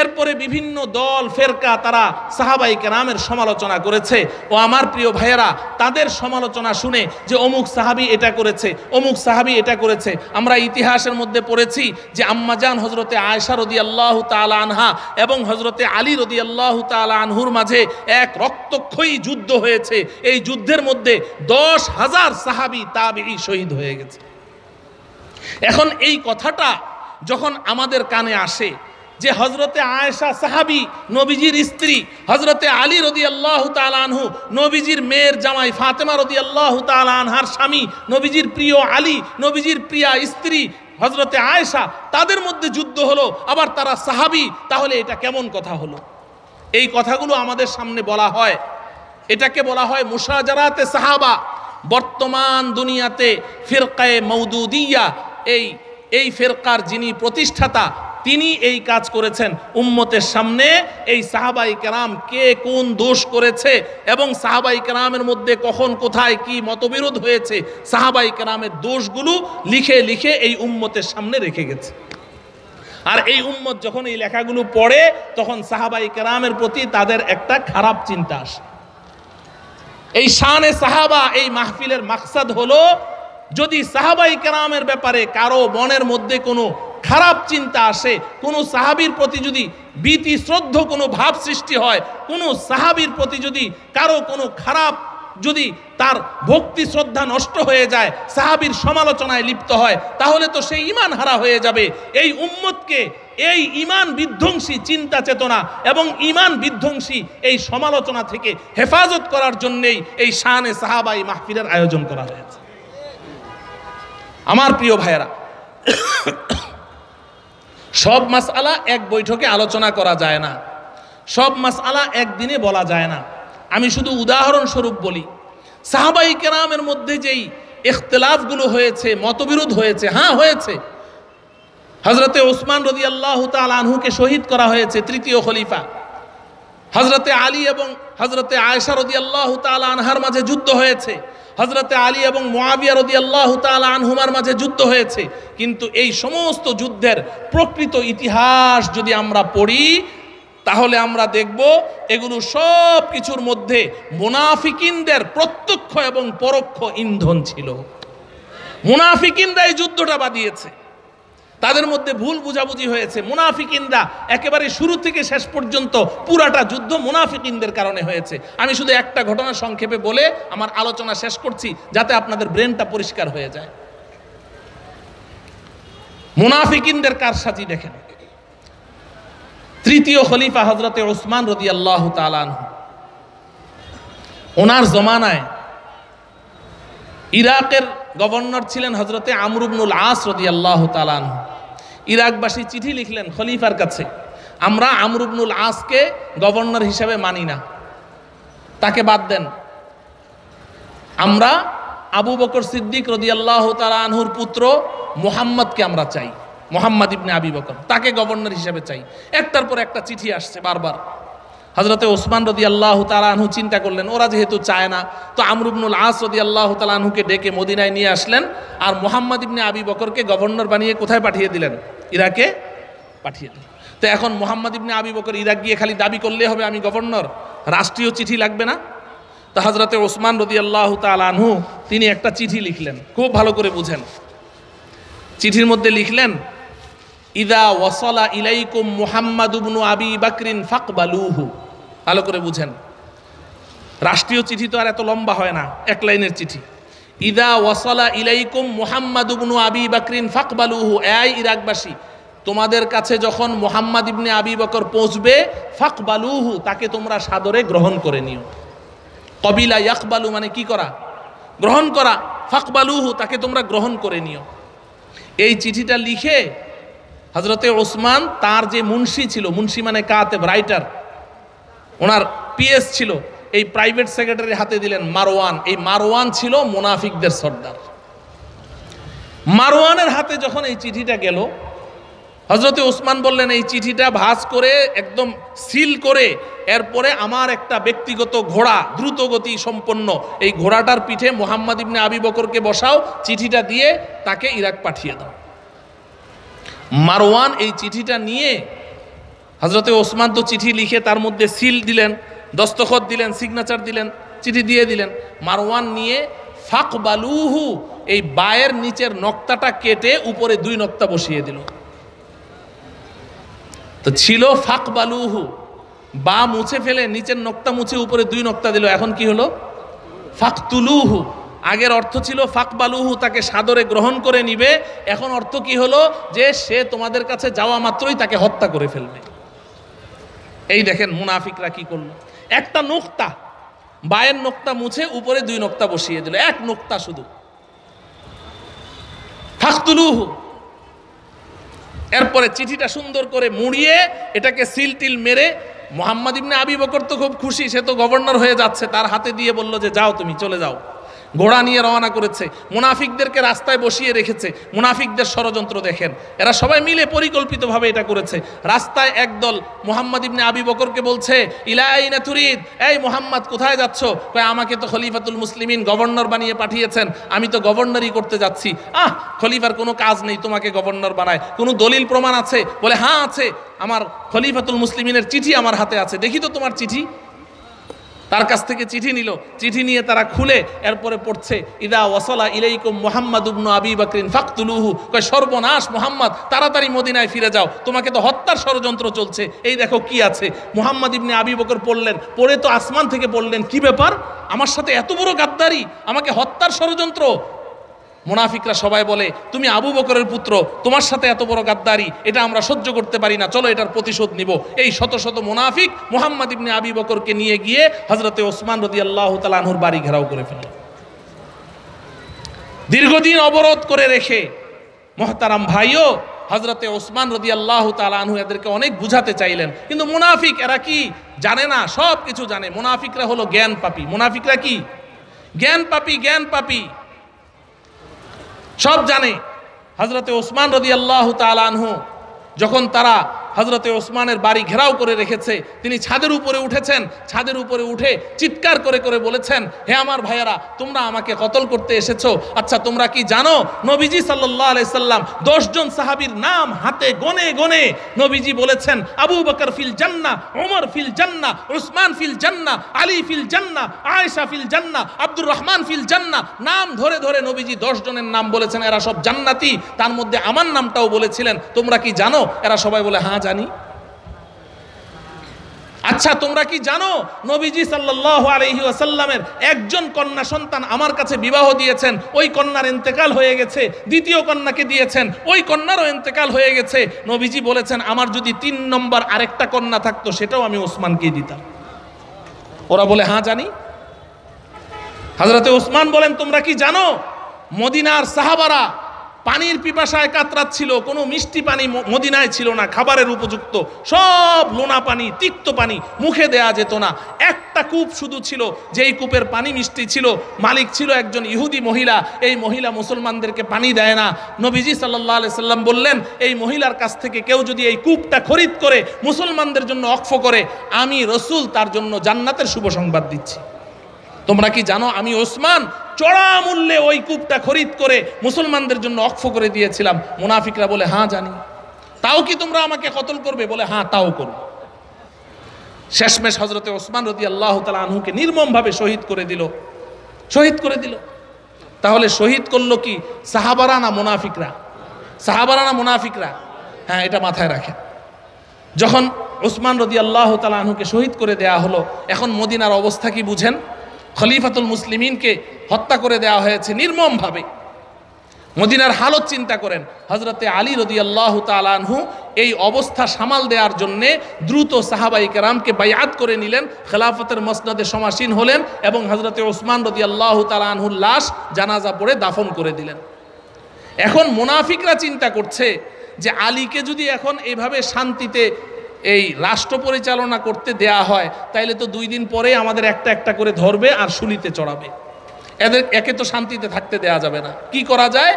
A: এরপরে বিভিন্ন দল ফেরকা তারা সাহাবায়ে কেরামের সমালোচনা করেছে। ও আমার প্রিয় ভাইয়েরা, তাদের সমালোচনা শুনে যে অমুক সাহাবী এটা করেছে, অমুক সাহাবী এটা করেছে, আমরা ইতিহাসের মধ্যে পড়েছি যে আম্মাজান হযরতে আয়েশা রাদিয়াল্লাহু তাআলা আনহা এবং হযরতে আলী রাদিয়াল্লাহু তাআলা আনহুর মাঝে এক রক্তক্ষয়ী যুদ্ধ হয়েছে। এই যুদ্ধের মধ্যে 10,000 সাহাবী তাবেঈ শহীদ হয়ে গেছে। এখন এই কথাটা যখন আমাদের কানে আসে যে হযরতে আয়েশা সাহাবী, নবীজির স্ত্রী, হযরতে আলী রাদিয়াল্লাহু তাআলা আনহু নবীজির মেয়ের জামাই, ফাতেমা রাদিয়াল্লাহু তাআলা আনহার স্বামী, নবীজির প্রিয় আলী, নবীজির প্রিয়া স্ত্রী হযরতে আয়েশা, তাদের মধ্যে যুদ্ধ হলো, আবার তারা সাহাবী, তাহলে এটা কেমন কথা হলো? এই কথাগুলো আমাদের সামনে বলা হয়, এটাকে বলা হয় মুশাজারাতে সাহাবা। বর্তমান দুনিয়াতে ফিরকায়ে মওদুদিয়া, এই ফিরকার যিনি প্রতিষ্ঠাতা তিনি এই কাজ করেছেন উম্মতের সামনে এই সাহাবায়ে কেরাম কে কোন দোষ করেছে এবং সাহাবায়ে কেরামের মধ্যে কখন কোথায় কি মতবিরোধ হয়েছে সাহাবায়ে কেরামের দোষগুলো লিখে লিখে এই উম্মতের সামনে রেখে গেছে। আর এই উম্মত যখন এই লেখাগুলো পড়ে তখন সাহাবায়ে কেরামের প্রতি তাদের একটা খারাপ চিন্তা আসে। এই শানে সাহাবা এই মাহফিলের মাকসাদ হলো যদি সাহাবায়ে কেরামের ব্যাপারে কারো মনের মধ্যে কোনো খারাপ চিন্তা আসে, কোনো সাহাবীর প্রতি যদি ভীতি শ্রদ্ধ কোনো ভাব সৃষ্টি হয়, কোনো সাহাবীর প্রতি যদি কারো কোনো খারাপ যদি তার ভক্তি শ্রদ্ধা নষ্ট হয়ে যায়, সাহাবীর সমালোচনায় লিপ্ত হয়, তাহলে তো সেই ঈমান হারা হয়ে যাবে। এই উম্মতকে এই ঈমান বিধ্বংসী চিন্তা চেতনা এবং ঈমান বিধ্বংসী এই সমালোচনা থেকে হেফাজত করার জন্যই এই শানে সাহাবা এই মাহফিলের আয়োজন করা হয়েছে। আমার প্রিয় ভাইয়েরা, সব মাসআলা এক বৈঠকে আলোচনা করা যায় না, সব মাসআলা একদিনে বলা যায় না। আমি শুধু উদাহরণস্বরূপ বলি, সাহাবায়ে কেরামের মধ্যে যেই ইখতিলাফগুলো হয়েছে, মতবিরোধ হয়েছে, হ্যাঁ হয়েছে। হযরতে ওসমান রাদিয়াল্লাহু তাআলা আনহুকে শহীদ করা হয়েছে, তৃতীয় খলিফা। হযরতে আলী এবং হযরতে আয়েশা রাদিয়াল্লাহু তাআলা আনহার মাঝে যুদ্ধ হয়েছে, হযরতে আলী এবং মুআবিয়া রাদিয়াল্লাহু তাআলা আনহুমার মাঝে যুদ্ধ হয়েছে। কিন্তু এই সমস্ত যুদ্ধের প্রকৃত ইতিহাস যদি আমরা পড়ি তাহলে আমরা দেখব এগুলো সব কিছুর মধ্যে মুনাফিকিনদের প্রত্যক্ষ এবং পরোক্ষ ইন্ধন ছিল। মুনাফিকিনরা এই যুদ্ধটা বাদিয়েছে, তাদের মধ্যে ভুল বুঝাবুঝি হয়েছে। মুনাফিকিনরা একেবারে শুরু থেকে শেষ পর্যন্ত পুরাটা যুদ্ধ মুনাফিকিনদের কারণে হয়েছে। আমি শুধু একটা ঘটনা সংক্ষেপে বলে আমার আলোচনা শেষ করছি যাতে আপনাদের ব্রেনটা পরিষ্কার হয়ে যায়। মুনাফিকিনদের কারসাজি দেখেন। তৃতীয় খলিফা হযরতে ওসমান রাদিয়াল্লাহু তাআলা আনহু, ওনার জমানায় ইরাকের গভর্নর ছিলেন হযরতে আমর ইবনুল আস রাদিয়াল্লাহু তাআলা আনহু। ইরাকবাসী চিঠি লিখলেন খলিফার কাছে, আমরা আমর ইবনুল আসকে গভর্নর হিসেবে মানি না, তাকে বাদ দেন। আমরা আবু বকর সিদ্দিক রাদিয়াল্লাহু তাআলা আনহুর পুত্র মুহাম্মদকে আমরা চাই, মুহাম্মদ ইবনে আবি বকর, তাকে গভর্নর হিসেবে চাই। একটার পর একটা চিঠি আসছে বারবার। হযরতে ওসমান রাদিয়াল্লাহু তাআলা আনহু চিন্তা করলেন ওরা যেহেতু চায় না, তো আমর ইবনুল আস রাদিয়াল্লাহু তাআলা আনহুকে ডেকে মদিনায় নিয়ে আসলেন আর মুহাম্মদ ইবনে আবি বকরকে গভর্নর বানিয়ে কোথায় পাঠিয়ে দিলেন? ইরাকে পাঠিয়ে দিলেন। তো এখন মুহাম্মদ ইবনে আবি বকর ইরাক গিয়ে খালি দাবি করলে হবে আমি গভর্নর, রাষ্ট্রীয় চিঠি লাগবে না? তো হযরতে ওসমান রাদিয়াল্লাহু তাআলা আনহু তিনি একটা চিঠি লিখলেন, খুব ভালো করে বুঝেন। চিঠির মধ্যে লিখলেন, ইদা ওয়াসালা ইলাইকুম মুহাম্মদ ইবনু আবি বকরিন ফাকবালুহু। ভালো করে বুঝেন, রাষ্ট্রীয় চিঠি তো আর এত লম্বা হয় না, এক লাইনের চিঠি। ইদা ওয়াসালা ইলাইকুম মুহাম্মদ ইবনু আবি বকরিন ফাকবালুহু, এই ইরাকবাসী তোমাদের কাছে যখন মুহাম্মদ ইবনে আবি বকর পৌঁছবে, ফাকবালুহু তাকে তোমরা সাদরে গ্রহণ করে নিও। কবিলা ইয়াকবালু মানে কি করা? গ্রহণ করা। ফাকবালুহু তাকে তোমরা গ্রহণ করে নিও। এই চিঠিটা লিখে হযরতে ওসমান তার যে মুন্সি ছিল, মুন্সি মানে কাতেব, রাইটার, ওনার পিএস ছিল, এই প্রাইভেট সেক্রেটারির হাতে দিলেন মারওয়ান। এই মারওয়ান ছিল মুনাফিকদের সর্দার। মারওয়ানের হাতে যখন এই চিঠিটা গেল, হযরতে ওসমান বললেন এই চিঠিটা ভাঁজ করে একদম সিল করে এরপরে আমার একটা ব্যক্তিগত ঘোড়া, দ্রুত গতি সম্পন্ন, এই ঘোড়াটার পিঠে মুহাম্মদ ইবনে আবি বকরকে বসাও, চিঠিটা দিয়ে তাকে ইরাক পাঠিয়ে দাও। মারওয়ান এই চিঠিটা নিয়ে, হযরতে ওসমান তো চিঠি লিখে তার মধ্যে সিল দিলেন, দস্তখত দিলেন, সিগনেচার দিলেন, চিঠি দিয়ে দিলেন। মারওয়ান নিয়ে ফাকবালুহু এই বায়ের নিচের নক্তাটা কেটে উপরে 2 নক্তা বসিয়ে দিল। তো ছিল ফাকবালুহু, বা মুছে ফেলে নিচের নক্তা মুছে উপরে 2 নক্তা দিল। এখন কি হলো? ফাকতুলুহু। আগের অর্থ ছিল ফাকবালুহু তাকে সাদরে গ্রহণ করে নিবে, এখন অর্থ কি হলো? যে সে তোমাদের কাছে যাওয়া মাত্রই তাকে হত্যা করে ফেলবে। এই দেখেন মুনাফিকরা কি করলো, একটা নোক্তা, বায়ের নোক্তা মুছে উপরে 2 নোক্তা বসিয়ে দিল, এক নোক্তা শুধু। ফাকতুলুহু। এরপরে চিঠিটা সুন্দর করে মুড়িয়ে এটাকে সিল টিল মেরে, মুহাম্মদ ইবনে আবি বকর তো খুব খুশি, সে তো গভর্নর হয়ে যাচ্ছে, তার হাতে দিয়ে বলল যে যাও তুমি চলে যাও। ঘোড়া নিয়ে রওনা করেছে, মুনাফিকদেরকে রাস্তায় বসিয়ে রেখেছে। মুনাফিকদের ষড়যন্ত্র দেখেন, এরা সবাই মিলে পরিকল্পিতভাবে এটা করেছে। রাস্তায় একদল মুহাম্মদ ইবনে আবি বকরকে বলছে, ইলা আইনা তুরিদ, এই মুহাম্মদ কোথায় যাচ্ছ? কয় আমাকে তো খলিফাতুল মুসলিমিন গভর্নর বানিয়ে পাঠিয়েছেন, আমি তো গভর্নরই করতে যাচ্ছি। খলিফার কোনো কাজ নেই, তোমাকে গভর্নর বানায়, কোনো দলিল প্রমাণ আছে? বলে হ্যাঁ আছে, আমার খলিফাতুল মুসলিমিনের চিঠি আমার হাতে আছে, দেখি তো তোমার চিঠি। তার কাছ থেকে চিঠি নিল, চিঠি নিয়ে তারা খুলে এরপরে পড়ছে, ইদা ওয়াসালা ইলাইকুম মুহাম্মদ ইবনে আবি বকরিন ফাকতুলুহু, কয় সর্বনাশ মুহাম্মদ, তাড়াতাড়ি মদিনায় ফিরে যাও, তোমাকে তো হত্যার ষড়যন্ত্র চলছে, এই দেখো কি আছে। মুহাম্মদ ইবনে আবি বকর পড়লেন, পড়ে তো আসমান থেকে পড়লেন, কি ব্যাপার, আমার সাথে এত বড় গাদ্দারি, আমাকে হত্যার ষড়যন্ত্র। মুনাফিকরা সবাই বলে, তুমি আবু বকরের পুত্র, তোমার সাথে এত বড় গাদ্দারি, এটা আমরা সহ্য করতে পারি না, চলো এটার প্রতিশোধ নিব। এই শত শত মুনাফিক মুহাম্মদ ইবনে আবি বকরকে নিয়ে গিয়ে হযরতে ওসমান রাদিয়াল্লাহু তাআলা আনহুর বাড়ি ঘেরাও করে ফেলল। দীর্ঘদিন অবরোধ করে রেখে মুহতারাম ভাইও হযরতে ওসমান রাদিয়াল্লাহু তাআলা আনহু এদেরকে অনেক বুঝাতে চাইলেন, কিন্তু মুনাফিক এরা কি জানে না, সব কিছু জানে। মুনাফিকরা হলো জ্ঞান পাপী। মুনাফিকরা কি জ্ঞান পাপী, জ্ঞান পাপী, সব জানে। হযরতে ওসমান রাদিয়াল্লাহু তাআলা আনহু যখন তারা হযরতে ওসমানের বাড়ি ঘেরাও করে রেখেছে, তিনি ছাদের উপরে উঠেছেন। ছাদের উপরে উঠে চিৎকার করে করে বলেছেন, হে আমার ভাইয়েরা, তোমরা আমাকে কতল করতে এসেছো। আচ্ছা তোমরা কি জানো নবীজি সাল্লাল্লাহু আলাইহি সাল্লাম 10 জন সাহাবীর নাম হাতে গনে গনে নবীজি বলেছেন, আবু বকর ফিল জান্নাহ, ওমর ফিল জান্নাহ, উসমান ফিল জান্নাহ, আলী ফিল জান্নাহ, আয়েশা ফিল জান্নাহ, আব্দুর রহমান ফিল জান্নাহ। নাম ধরে ধরে নবীজি 10 জনের নাম বলেছেন, এরা সব জান্নাতি, তার মধ্যে আমার নামটাও বলেছিলেন। তোমরা কি জানো? এরা সবাই বলে হ্যাঁ জানি। আচ্ছা তোমরা কি জানো নবীজি সাল্লাল্লাহু আলাইহি ওয়াসাল্লামের একজন কন্যা সন্তান আমার কাছে বিবাহ দিয়েছেন, ওই কন্যার ইন্তেকাল হয়ে গেছে, দ্বিতীয় কন্যাকে দিয়েছেন, ওই কন্যারও ইন্তেকাল হয়ে গেছে। নবীজি বলেছেন আমার যদি 3 নম্বর আরেকটা কন্যা থাকতো সেটাও আমি ওসমানকে দিতাম। ওরা বলে হ্যাঁ জানি। হযরতে ওসমান বলেন, তোমরা কি জানো মদিনার সাহাবারা পানির পিপাসায় কাতরাচ্ছিল, কোনো মিষ্টি পানি মদিনায় ছিল না খাবারের উপযুক্ত, সব লোনা পানি, তিক্ত পানি, মুখে দেয়া যেত না। একটা কূপ শুধু ছিল, যেই কূপের পানি মিষ্টি ছিল, মালিক ছিল একজন ইহুদি মহিলা। এই মহিলা মুসলমানদেরকে পানি দেয় না। নবীজি সাল্লাল্লাহু আলাইহি সাল্লাম বললেন, এই মহিলার কাছ থেকে কেউ যদি এই কূপটা খরিদ করে মুসলমানদের জন্য ওয়াকফ করে, আমি রাসূল তার জন্য জান্নাতের শুভ সংবাদ দিচ্ছি। তোমরা কি জানো আমি ওসমান চড়া মূল্যে ওই কূপটা খরিদ করে মুসলমানদের জন্য ওয়াকফ করে দিয়েছিলাম। মুনাফিকরা বলে হ্যাঁ জানি। তাও কি তোমরা আমাকে কতল করবে? বলে হ্যাঁ তাও করব। শেষমেশ হযরতে ওসমান রাদিয়াল্লাহু তাআলা আনহুকে নির্মমভাবে শহীদ করে দিল, শহীদ করে দিল। তাহলে শহীদ করলো কি সাহাবারা না মুনাফিকরা? সাহাবারা না মুনাফিকরা? হ্যাঁ, এটা মাথায় রাখেন। যখন ওসমান রাদিয়াল্লাহু তাআলা আনহুকে শহীদ করে দেয়া হলো, এখন মদিনার অবস্থা কি বুঝেন? খলিফাতুল মুসলিমিনকে হত্যা করে দেওয়া হয়েছে নির্মমভাবে। মদিনার হালত চিন্তা করেন। হযরতে আলী রাদিয়াল্লাহু তাআলা আনহু এই অবস্থা সামাল দেওয়ার জন্যে দ্রুত সাহাবায়ে কেরামকে বায়াত করে নিলেন, খেলাফতের মসনদে সমাসীন হলেন এবং হযরতে ওসমান রাদিয়াল্লাহু তাআলা আনহুর লাশ জানাজা পড়ে দাফন করে দিলেন। এখন মুনাফিকরা চিন্তা করছে যে আলীকে যদি এখন এইভাবে শান্তিতে এই রাষ্ট্র পরিচালনা করতে দেয়া হয়, তাইলে তো 2 দিন পরে আমাদের একটা একটা করে ধরবে আর শুলিতে চড়াবে। একে তো শান্তিতে থাকতে দেয়া যাবে না। কি করা যায়?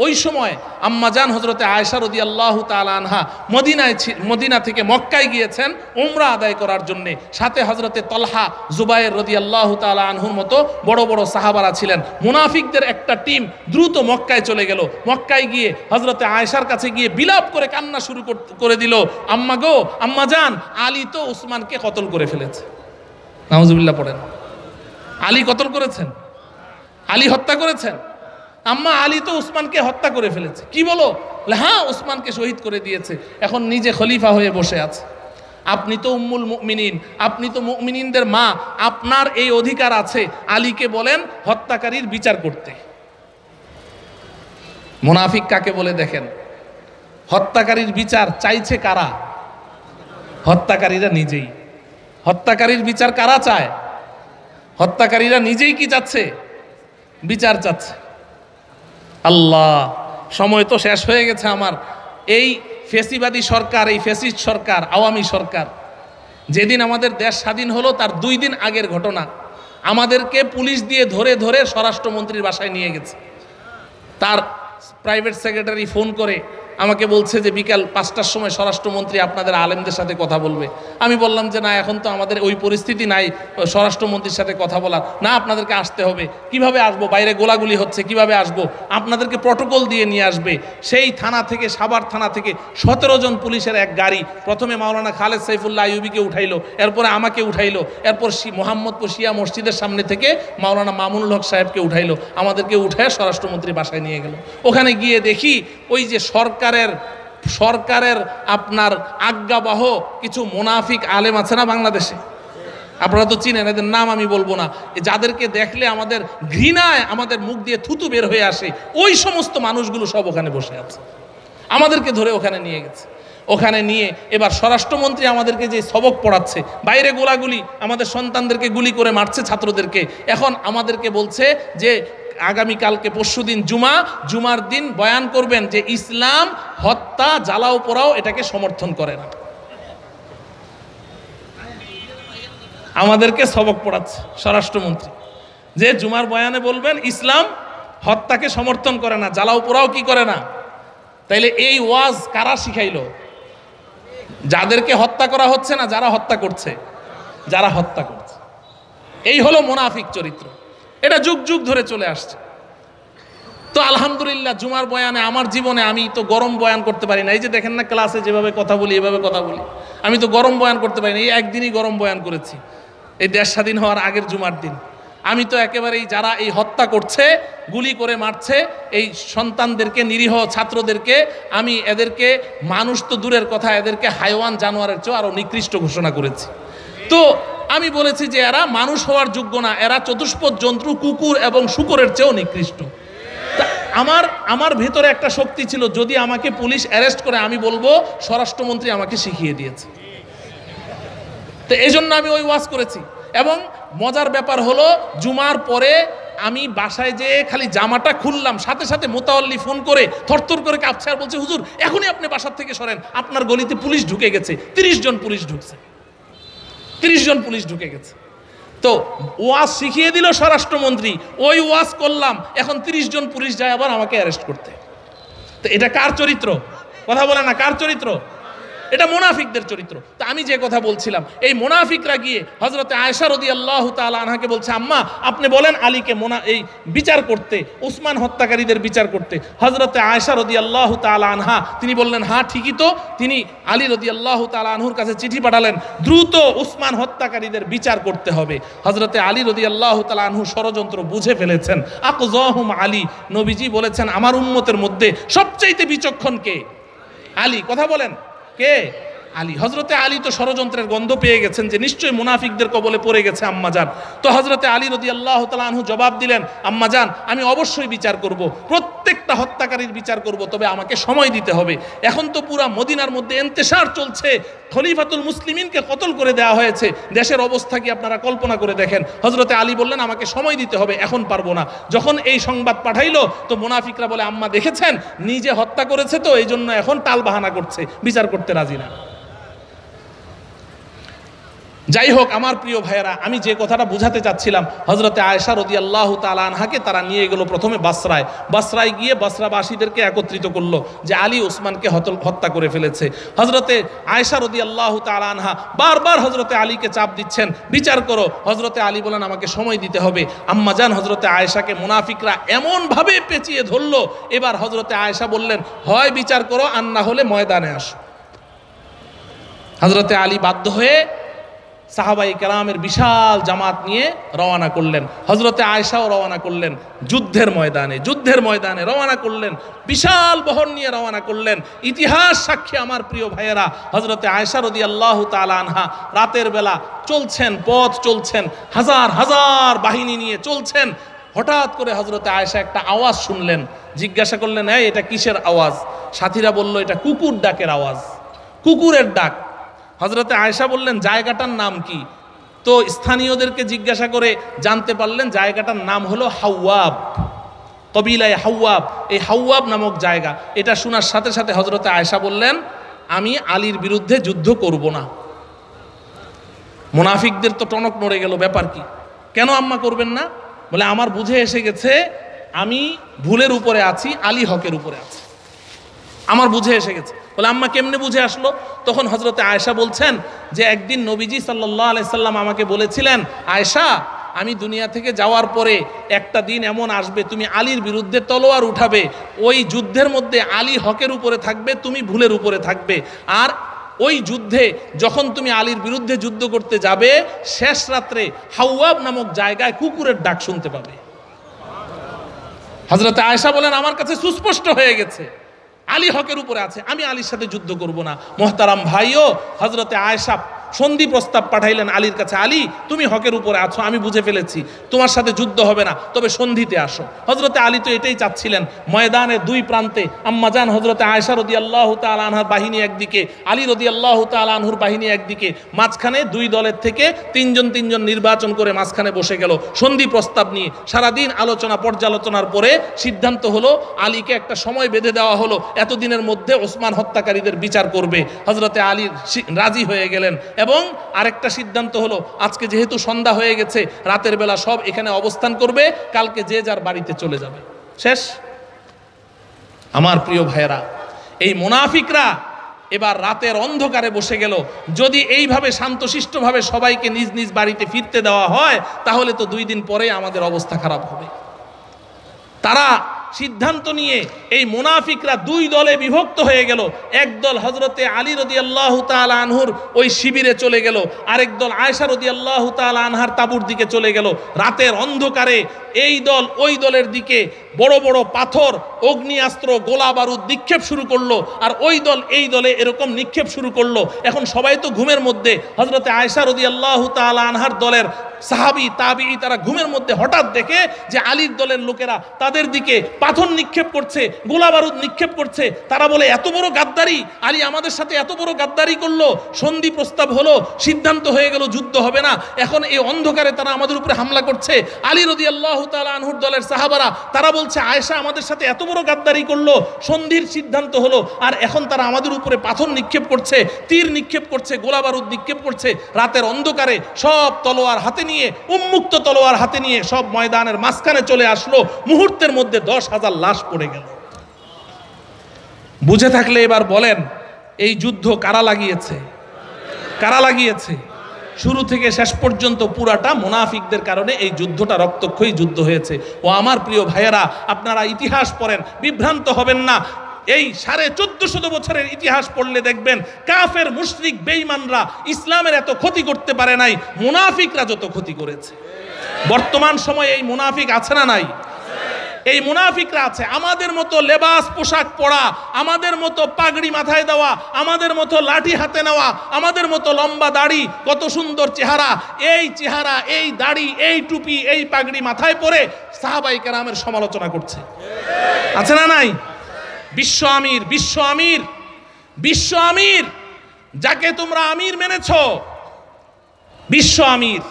A: ওই সময় আম্মাজান হযরতে আয়েশা রাদিয়াল্লাহু তাআলা আনহা মদিনা থেকে মক্কায় গিয়েছেন উমরা আদায় করার জন্য। সাথে হযরতে তলহা, জুবায়ের রাদিয়াল্লাহু তাআলা আনহুর মতো বড় বড় সাহাবারা ছিলেন। মুনাফিকদের একটা টিম দ্রুত মক্কায় চলে গেল। মক্কায় গিয়ে হযরতে আয়েশার কাছে গিয়ে বিলাপ করে কান্না শুরু করে দিল, আম্মা গো, আম্মাজান, আলী তো ওসমানকে কতল করে ফেলেছে। নাউজুবিল্লাহ পড়েন। আলী কতল করেছেন? আলী হত্যা করেছেন? আম্মা, আলী তো উসমানকে হত্যা করে ফেলেছে। কি বলো? হ্যাঁ, উসমানকে শহীদ করে দিয়েছে, এখন নিজে খলিফা হয়ে বসে আছে। আপনি তো উম্মুল মুমিনিন, আপনি তো মুমিনিনদের মা, আপনার এই অধিকার আছে আলীকে বলেন হত্যাকারীর বিচার করতে। মুনাফিক কাকে বলে দেখেন? হত্যাকারীর বিচার চাইছে কারা? হত্যাকারীরা নিজেই। হত্যাকারীর বিচার কারা চায়? হত্যাকারীরা নিজেই কি চাচ্ছে? বিচার চাচ্ছে। আল্লাহ, সময় তো শেষ হয়ে গেছে আমার। এই ফেসিবাদী সরকার, এই ফেসিস্ট সরকার, আওয়ামী সরকার, যেদিন আমাদের দেশ স্বাধীন হলো তার 2 দিন আগের ঘটনা। আমাদেরকে পুলিশ দিয়ে ধরে ধরে স্বরাষ্ট্রমন্ত্রীর বাসায় নিয়ে গেছে। তার প্রাইভেট সেক্রেটারি ফোন করে আমাকে বলছে যে বিকাল 5টার সময় স্বরাষ্ট্রমন্ত্রী আপনাদের আলেমদের সাথে কথা বলবে। আমি বললাম যে না, এখন তো আমাদের ওই পরিস্থিতি নাই স্বরাষ্ট্রমন্ত্রীর সাথে কথা বলার, না আপনাদেরকে আসতে হবে। কিভাবে আসবো, বাইরে গোলাগুলি হচ্ছে, কিভাবে আসবো? আপনাদেরকে প্রটোকল দিয়ে নিয়ে আসবে। সেই থানা থেকে, সাভার থানা থেকে 17 জন পুলিশের এক গাড়ি, প্রথমে মাওলানা খালেদ সাইফুল্লাহ আইয়ুবীকে উঠাইলো, এরপরে আমাকে উঠাইলো, এরপর মোহাম্মদপুর শিয়া মসজিদের সামনে থেকে মাওলানা মামুনুল হক সাহেবকে উঠাইলো, আমাদেরকে উঠায় স্বরাষ্ট্রমন্ত্রী বাসায় নিয়ে গেল। ওখানে গিয়ে দেখি ওই যে সরকারের আপনার আজ্ঞাবহ কিছু মুনাফিক আলেম আছে না বাংলাদেশে, আপনারা তো চিনেন, এদের নাম আমি বলবো না, যাদেরকে দেখলে আমাদের ঘৃণায় আমাদের মুখ দিয়ে থুতু বের হয়ে আসে, ওই সমস্ত মানুষগুলো সব ওখানে বসে আছে। আমাদেরকে ধরে ওখানে নিয়ে গেছে। ওখানে নিয়ে এবার স্বরাষ্ট্রমন্ত্রী আমাদেরকে যে সবক পড়াচ্ছে, বাইরে গোলাগুলি, আমাদের সন্তানদেরকে গুলি করে মারছে ছাত্রদেরকে, এখন আমাদেরকে বলছে যে আগামীকালকে পরশুদিন জুমার দিন বয়ান করবেন যে ইসলাম হত্যা, জ্বালাও পোড়াও এটাকে সমর্থন করে না। আমাদেরকে সবক পড়াচ্ছে স্বরাষ্ট্রমন্ত্রী যে জুমার বয়ানে বলবেন ইসলাম হত্যাকে সমর্থন করে না, জ্বালাও পোড়াও কি করে না। তাইলে এই ওয়াজ কারা শিখাইলো? যাদেরকে হত্যা করা হচ্ছে না, যারা হত্যা করছে, যারা হত্যা করছে। এই হলো মুনাফিক চরিত্র। এটা যুগ যুগ ধরে চলে আসছে। তো আলহামদুলিল্লাহ জুমার বয়ানে আমার জীবনে আমি তো গরম বয়ান করতে পারি না। এই যে দেখেন না ক্লাসে যেভাবে কথা বলি, এভাবে কথা বলি, আমি তো গরম বয়ান করতে পারি না। এই একদিনই গরম বয়ান করেছি, এই দেশ স্বাধীন হওয়ার আগের জুমার দিন। আমি তো একেবারেই যারা এই হত্যা করছে, গুলি করে মারছে এই সন্তানদেরকে, নিরীহ ছাত্রদেরকে, আমি এদেরকে মানুষ তো দূরের কথা, এদেরকে হাইওয়ান জানোয়ারের চেয়েও আরো নিকৃষ্ট ঘোষণা করেছি। তো আমি বলেছি যে এরা মানুষ হওয়ার যোগ্য না, এরা চতুষ্পদ জন্তু, কুকুর এবং শূকরের চেয়েও নিকৃষ্ট। আমার ভেতরে একটা শক্তি ছিল, যদি আমাকে পুলিশ অ্যারেস্ট করে আমি বলবো স্বরাষ্ট্রমন্ত্রী আমাকে শিখিয়ে দিয়েছে। তো এই জন্য আমি ওই ওয়াজ করেছি। এবং মজার ব্যাপার হলো জুমার পরে আমি বাসায় যে খালি জামাটা খুললাম, সাথে সাথে মোতাওয়াল্লি ফোন করে থরথর করে কাঁপছে আর বলছে, হুজুর এখনই আপনি বাসার থেকে সরেন, আপনার গলিতে পুলিশ ঢুকে গেছে। 30 জন পুলিশ ঢুকছে, 30 জন পুলিশ ঢুকে গেছে। তো ওয়াজ শিখিয়ে দিল স্বরাষ্ট্রমন্ত্রী, ওই ওয়াজ করলাম, এখন 30 জন পুলিশ যায় আবার আমাকে অ্যারেস্ট করতে। তো এটা কার চরিত্র? কথা বলে না, কার চরিত্র? এটা মুনাফিকদের চরিত্র। তা আমি যে কথা বলছিলাম, এই মুনাফিকরা গিয়ে হযরতে আয়েশা রাদিয়াল্লাহু তাআলা আনহাকে বলছে, আম্মা আপনি বলেন আলীকে এই বিচার করতে, উসমান হত্যাকারীদের বিচার করতে। হযরতে আয়েশা রাদিয়াল্লাহু তাআলা আনহা তিনি বললেন, হ্যাঁ ঠিকই তো। তিনি আলী রাদিয়াল্লাহু তাআলা আনহুর কাছে চিঠি পাঠালেন, দ্রুত উসমান হত্যাকারীদের বিচার করতে হবে। হযরতে আলী রাদিয়াল্লাহু তাআলা আনহু ষড়যন্ত্র বুঝে ফেলেছেন। আকযাহুম আলী, নবীজি বলেছেন আমার উম্মতের মধ্যে সবচাইতে বিচক্ষণ কে? আলী। কথা বলেন, কে? আলী। হযরতে আলী তো ষড়যন্ত্রের গন্ধ পেয়ে গেছেন যে নিশ্চয়ই মুনাফিকদের কবলে পড়ে গেছে আম্মাজান। তো হযরতে আলী রাদিয়াল্লাহু তাআলা আনহু জবাব দিলেন, আম্মাজান আমি অবশ্যই বিচার করব, প্রত্যেকটা হত্যাকারীর বিচার করব, তবে আমাকে সময় দিতে হবে। এখন তো পুরা মদিনার মধ্যে ইন্তেশার চলছে, খলিফাতুল মুসলিমিনকে কতল করে দেওয়া হয়েছে, দেশের অবস্থা কি আপনারা কল্পনা করে দেখেন। হযরতে আলী বললেন আমাকে সময় দিতে হবে, এখন পারবো না। যখন এই সংবাদ পাঠাইলো তো মুনাফিকরা বলে, আম্মা দেখেছেন নিজে হত্যা করেছে, তো এই জন্য এখন টাল বাহানা করছে, বিচার করতে রাজি না। যাই হোক আমার প্রিয় ভাইয়েরা, আমি যে কথাটা বুঝাতে চাচ্ছিলাম, হযরতে আয়েশা রাদিয়াল্লাহু তাআলা আনহাকে তারা নিয়ে গেল প্রথমে বাসরায় গিয়ে বাসরাবাসীদেরকে একত্রিত করলো যে আলী ওসমানকে হত্যা করে ফেলেছে। হযরতে আয়েশা রাদিয়াল্লাহু তাআলা আনহা বারবার হযরতে আলীকে চাপ দিচ্ছেন, বিচার করো। হযরতে আলী বলেন আমাকে সময় দিতে হবে। আম্মাজান হযরতে আয়েশাকে মুনাফিকরা এমন ভাবে পেঁচিয়ে ধরলো, এবার হযরতে আয়েশা বললেন, হয় বিচার করো আর না হলে ময়দানে আসো। হযরতে আলী বাধ্য হয়ে সাহাবাই কেরামের বিশাল জামাত নিয়ে রওনা করলেন। হযরতে আয়েশাও রওনা করলেন যুদ্ধের ময়দানে রওনা করলেন, বিশাল বহর নিয়ে রওনা করলেন। ইতিহাস সাক্ষী আমার প্রিয় ভাইয়েরা, হযরতে আয়েশা রাদিয়াল্লাহু তাআলা আনহা রাতের বেলা চলছেন, পথ চলছেন, হাজার হাজার বাহিনী নিয়ে চলছেন। হঠাৎ করে হযরতে আয়েশা একটা আওয়াজ শুনলেন, জিজ্ঞাসা করলেন, এই এটা কিসের আওয়াজ? সাথীরা বলল এটা কুকুর ডাকের আওয়াজ, কুকুরের ডাক। হযরতে আয়েশা বললেন জায়গাটার নাম কি? তো স্থানীয়দেরকে জিজ্ঞাসা করে জানতে পারলেন জায়গাটার নাম হলো হাওয়াব, কবিলায় হাওয়াব। এই হাওয়াব নামক জায়গা, এটা শোনার সাথে সাথে হযরতে আয়েশা বললেন, আমি আলীর বিরুদ্ধে যুদ্ধ করব না। মুনাফিকদের তো টনক নড়ে গেল, ব্যাপার কি? কেন আম্মা করবেন না? বলে আমার বুঝে এসে গেছে আমি ভুলের উপরে আছি, আলী হকের উপরে আছি, আমার বুঝে এসে গেছে। বলে আম্মা কেমনে বুঝে আসলো? তখন হযরতে আয়েশা বলছেন যে একদিন নবীজি সাল্লাল্লাহু আলাইহি সাল্লাম আমাকে বলেছিলেন, আয়েশা আমি দুনিয়া থেকে যাওয়ার পরে একটা দিন এমন আসবে তুমি আলীর বিরুদ্ধে তলোয়ার উঠাবে, ওই যুদ্ধের মধ্যে আলী হকের উপরে থাকবে, তুমি ভুলের উপরে থাকবে, আর ওই যুদ্ধে যখন তুমি আলীর বিরুদ্ধে যুদ্ধ করতে যাবে শেষ রাত্রে হাওয়াব নামক জায়গায় কুকুরের ডাক শুনতে পাবে। হযরতে আয়েশা বলেন আমার কাছে সুস্পষ্ট হয়ে গেছে আলী হকের উপরে আছে, আমি আলীর সাথে যুদ্ধ করব না। মোহতারাম ভাইও, হযরতে আয়েশা সন্ধি প্রস্তাব পাঠাইলেন আলীর কাছে, আলী তুমি হকের উপরে আছো, আমি বুঝে ফেলেছি তোমার সাথে যুদ্ধ হবে না, তবে সন্ধিতে আসো। হযরতে আলী তো এটাই চাচ্ছিলেন। ময়দানের দুই প্রান্তে আম্মাজান হযরতে আয়েশা রাদিয়াল্লাহু তাআলা আনহার বাহিনী একদিকে, আলী রাদিয়াল্লাহু তাআলা আনহুর বাহিনী একদিকে, মাঝখানে দুই দলের থেকে তিনজন নির্বাচন করে মাঝখানে বসে গেল সন্ধি প্রস্তাব নিয়ে। সারাদিন আলোচনা পর্যালোচনার পরে সিদ্ধান্ত হলো আলীকে একটা সময় বেঁধে দেওয়া হলো, এতদিনের মধ্যে ওসমান হত্যাকারীদের বিচার করবে। হযরতে আলী রাজি হয়ে গেলেন এবং আরেকটা সিদ্ধান্ত হলো আজকে যেহেতু সন্ধ্যা হয়ে গেছে রাতের বেলা সব এখানে অবস্থান করবে, কালকে যে যার বাড়িতে চলে যাবে। শেষ। আমার প্রিয় ভাইয়েরা, এই মুনাফিকরা এবার রাতের অন্ধকারে বসে গেল। যদি এইভাবে শান্তশিষ্টভাবে সবাইকে নিজ নিজ বাড়িতে ফিরতে দেওয়া হয় তাহলে তো 2 দিন পরে আমাদের অবস্থা খারাপ হবে। তারা সিদ্ধান্ত নিয়ে এই মুনাফিকরা 2 দলে বিভক্ত হয়ে গেল। একদল হযরতে আলী রাদিয়াল্লাহু তাআলা আনহুর ওই শিবিরে চলে গেল, আরেক দল আয়েশা রাদিয়াল্লাহু তাআলা আনহার তাঁবুর দিকে চলে গেল। রাতের অন্ধকারে এই দল ওই দলের দিকে বড় বড় পাথর, অগ্নিয়াস্ত্র, গোলা বারুদ নিক্ষেপ শুরু করলো, আর ওই দল এই দলে এরকম নিক্ষেপ শুরু করলো। এখন সবাই তো ঘুমের মধ্যে। হযরতে আয়েশা রাদিয়াল্লাহু তাআলা আনহার দলের সাহাবী তাবিঈ তারা ঘুমের মধ্যে হঠাৎ দেখে যে আলীর দলের লোকেরা তাদের দিকে পাথর নিক্ষেপ করছে, গোলা বারুদ নিক্ষেপ করছে। তারা বলে এত বড় গাদ্দারি, আলী আমাদের সাথে এত বড় গাদ্দারি করলো, সন্ধি প্রস্তাব হলো, সিদ্ধান্ত হয়ে গেল যুদ্ধ হবে না, এখন এই অন্ধকারে তারা আমাদের উপরে হামলা করছে। আলী রাদিয়াল্লাহু তাআলা আনহুর দলের সাহাবারা তারা বলছে আয়েশা আমাদের সাথে এত বড় গাদ্দারি করলো, সন্ধির সিদ্ধান্ত হলো, আর এখন তারা আমাদের উপরে পাথর নিক্ষেপ করছে, তীর নিক্ষেপ করছে, গোলা বারুদ নিক্ষেপ করছে। রাতের অন্ধকারে সব তলোয়ার হাতে নিয়ে, উন্মুক্ত তলোয়ার হাতে নিয়ে সব ময়দানের মাঝখানে চলে আসলো। মুহূর্তের মধ্যে 10,000 লাশ পড়ে গেল। বুঝে থাকলে এবার বলেন এই যুদ্ধ কারা লাগিয়েছে? কারা লাগিয়েছে? শুরু থেকে শেষ পর্যন্ত পুরাটা মুনাফিকদের কারণে এই যুদ্ধটা রক্তক্ষয়ী যুদ্ধ হয়েছে। ও আমার প্রিয় ভাইয়েরা, আপনারা ইতিহাস পড়েন, বিভ্রান্ত হবেন না। এই 1450 বছরের ইতিহাস পড়লে দেখবেন কাফের মুশরিক বেঈমানরা ইসলামের এত ক্ষতি করতে পারে নাই, মুনাফিকরা যত ক্ষতি করেছে। বর্তমান সময়ে এই মুনাফিক আছে না নাই? এই মুনাফিকরা আছে। আমাদের মতো লেবাস পোশাক পরা, আমাদের মতো পাগড়ি মাথায় দেওয়া, আমাদের মতো লাঠি হাতে নেওয়া, আমাদের মতো লম্বা দাড়ি, কত সুন্দর চেহারা, এই চেহারা, এই দাড়ি, এই টুপি, এই পাগড়ি মাথায় পরে সাহাবায়ে কেরামের সমালোচনা করছে। আছে না নাই? বিশ্ব আমির, বিশ্ব আমির, বিশ্ব আমির, যাকে তোমরা আমির মেনেছ, বিশ্ব আমির,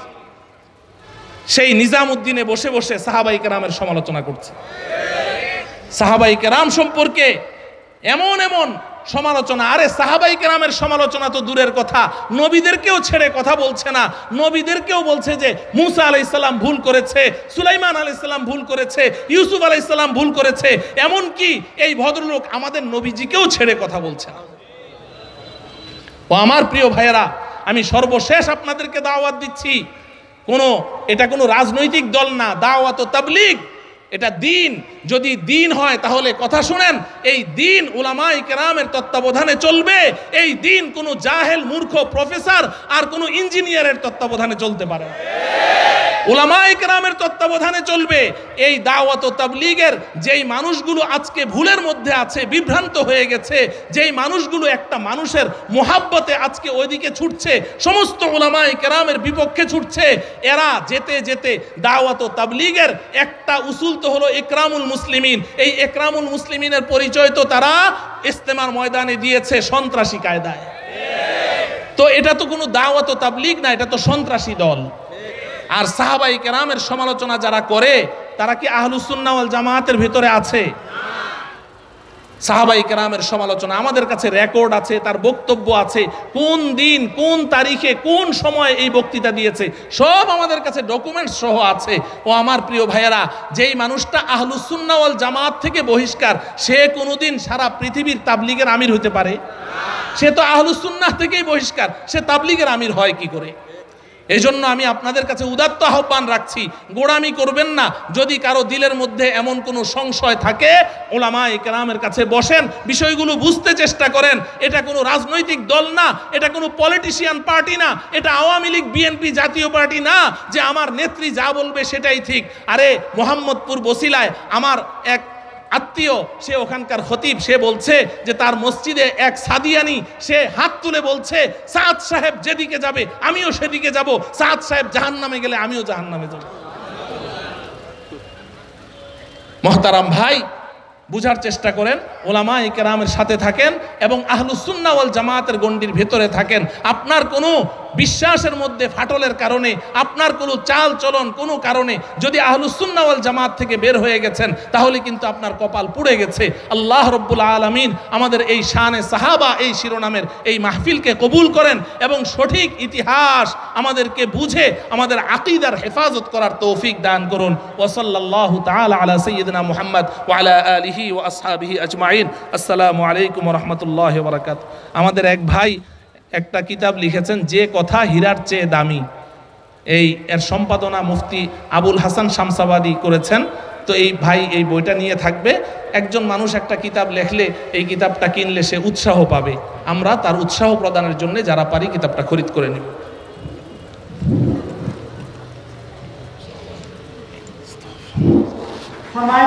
A: সেই নিজামউদ্দিনে বসে বসে সাহাবায়ে কেরামের সমালোচনা করছে। সাহাবায়ে কেরাম সম্পর্কে এমন এমন সমালোচনা। আরে সাহাবায়ে কেরামের সমালোচনা তো দূরের কথা, নবীদেরকেও ছেড়ে কথা বলছে না। নবীদেরকেও বলছে যে মুসা আলাইহিস সালাম ভুল করেছে, সুলাইমান আলাইহিস সালাম ভুল করেছে, ইউসুফ আলাইহিস সালাম ভুল করেছে। এমন কি এই ভদ্রলোক আমাদের নবীজিকেও ছেড়ে কথা বলছে না। ও আমার প্রিয় ভাইয়েরা, আমি সর্বশেষ আপনাদেরকে দাওয়াত দিচ্ছি, এটা কোনো রাজনৈতিক দল না, দাওয়াত ও তাবলীগ, এটা দ্বীন। যদি দ্বীন হয় তাহলে কথা শুনেন, এই দ্বীন উলামায়ে কেরামের তত্ত্বাবধানে চলবে। এই দ্বীন কোনো জাহেল মূর্খ প্রফেসর আর কোনো ইঞ্জিনিয়ারের তত্ত্বাবধানে চলতে পারে না। উলামায়ে কেরামের তত্ত্বাবধানে চলবে। এই দাওয়াত ও তাবলীগের যেই মানুষগুলো আজকে ভুলের মধ্যে আছে, বিভ্রান্ত হয়ে গেছে, যেই মানুষগুলো একটা মানুষের মোহাব্বতে আজকে ওইদিকে ছুটছে, সমস্ত উলামায়ে কেরামের বিপক্ষে ছুটছে, এরা যেতে যেতে দাওয়াত ও তাবলীগের একটা উসুল তো হলো ইকরামুল মুসলিমিন। এই ইকরামুল মুসলিমিনের পরিচয় তো তারা ইস্তেমার ময়দানে দিয়েছে সন্ত্রাসী কায়দায়। তো এটা তো কোনো দাওয়াত ও তাবলীগ না, এটা তো সন্ত্রাসী দল। আর সাহাবায়ে কেরামের সমালোচনা যারা করে তারা কি আহলুস সুন্নাহ ওয়াল জামাতের ভিতরে আছে? সাহাবাই কেরামের সমালোচনা আমাদের কাছে রেকর্ড আছে, তার বক্তব্য আছে, কোন দিন কোন তারিখে কোন সময় এই বক্তৃতা দিয়েছে সব আমাদের কাছে ডকুমেন্টস সহ আছে। ও আমার প্রিয় ভাইয়েরা, যেই মানুষটা আহলুস সুন্নাহ ওয়াল জামাত থেকে বহিষ্কার, সে কোনোদিন সারা পৃথিবীর তাবলীগের আমির হতে পারে? সে তো আহলুস সুন্নাহ থেকেই বহিষ্কার, সে তাবলীগের আমির হয় কি করে? এই জন্য আমি আপনাদের কাছে উদাত্ত আহ্বান রাখছি, গোড়ামি করবেন না। যদি কারো দিলের মধ্যে এমন কোনো সংশয় থাকে, উলামায়ে কেরামের কাছে বসেন, বিষয়গুলো বুঝতে চেষ্টা করেন। এটা কোনো রাজনৈতিক দল না, এটা কোনো পলিটিশিয়ান পার্টি না, এটা আওয়ামী লীগ বিএনপি জাতীয় পার্টি না যে আমার নেত্রী যা বলবে সেটাই ঠিক। আরে মোহাম্মদপুর বসিলায় আমার এক আত্মীয়, সে ওখানকার খতিব, সে বলছে যে তার মসজিদে এক সাদিয়ানি সে হাত তুলে বলছে সাদ সাহেব যেদিকে যাবে আমিও সেদিকে যাব, সাদ সাহেব জাহান্নামে গেলে আমিও জাহান্নামে যাব। মহতারাম ভাই, বুঝার চেষ্টা করেন, উলামায়ে কেরামের সাথে থাকেন এবং আহলুস সুন্নাহ ওয়াল জামাতের গণ্ডির ভেতরে থাকেন। আপনার কোনো বিশ্বাসের মধ্যে ফাটলের কারণে, আপনার কোনো চাল চলন কোনো কারণে যদি আহলুস সুন্নাহ ওয়াল জামাত থেকে বের হয়ে গেছেন, তাহলে কিন্তু আপনার কপাল পুড়ে গেছে। আল্লাহ রব্বুল আলামিন আমাদের এই শানে সাহাবা এই শিরোনামের এই মাহফিলকে কবুল করেন এবং সঠিক ইতিহাস আমাদেরকে বুঝে আমাদের আকীদার হেফাজত করার তৌফিক দান করুন। ওয়া সাল্লাল্লাহু তাআলা আলা সাইয়্যিদিনা মুহাম্মদ ওয়া আলা আলিহি ওয়া আসহাবিহি আজমাইন। আসসালামু আলাইকুম ওয়া রাহমাতুল্লাহি ওয়া বারাকাতুহু। আমাদের এক ভাই একটা কিতাব লিখেছেন, যে কথা হীরার চেয়ে দামি। এর সম্পাদনা মুফতি আবুল হাসান শামসাবাদী করেছেন। তো এই ভাই এই বইটা নিয়ে থাকবে। একজন মানুষ একটা কিতাব লেখলে এই কিতাবটা কিনলে সে উৎসাহ পাবে। আমরা তার উৎসাহ প্রদানের জন্য যারা পারি কিতাবটা খরিদ করে নেব।
B: সময়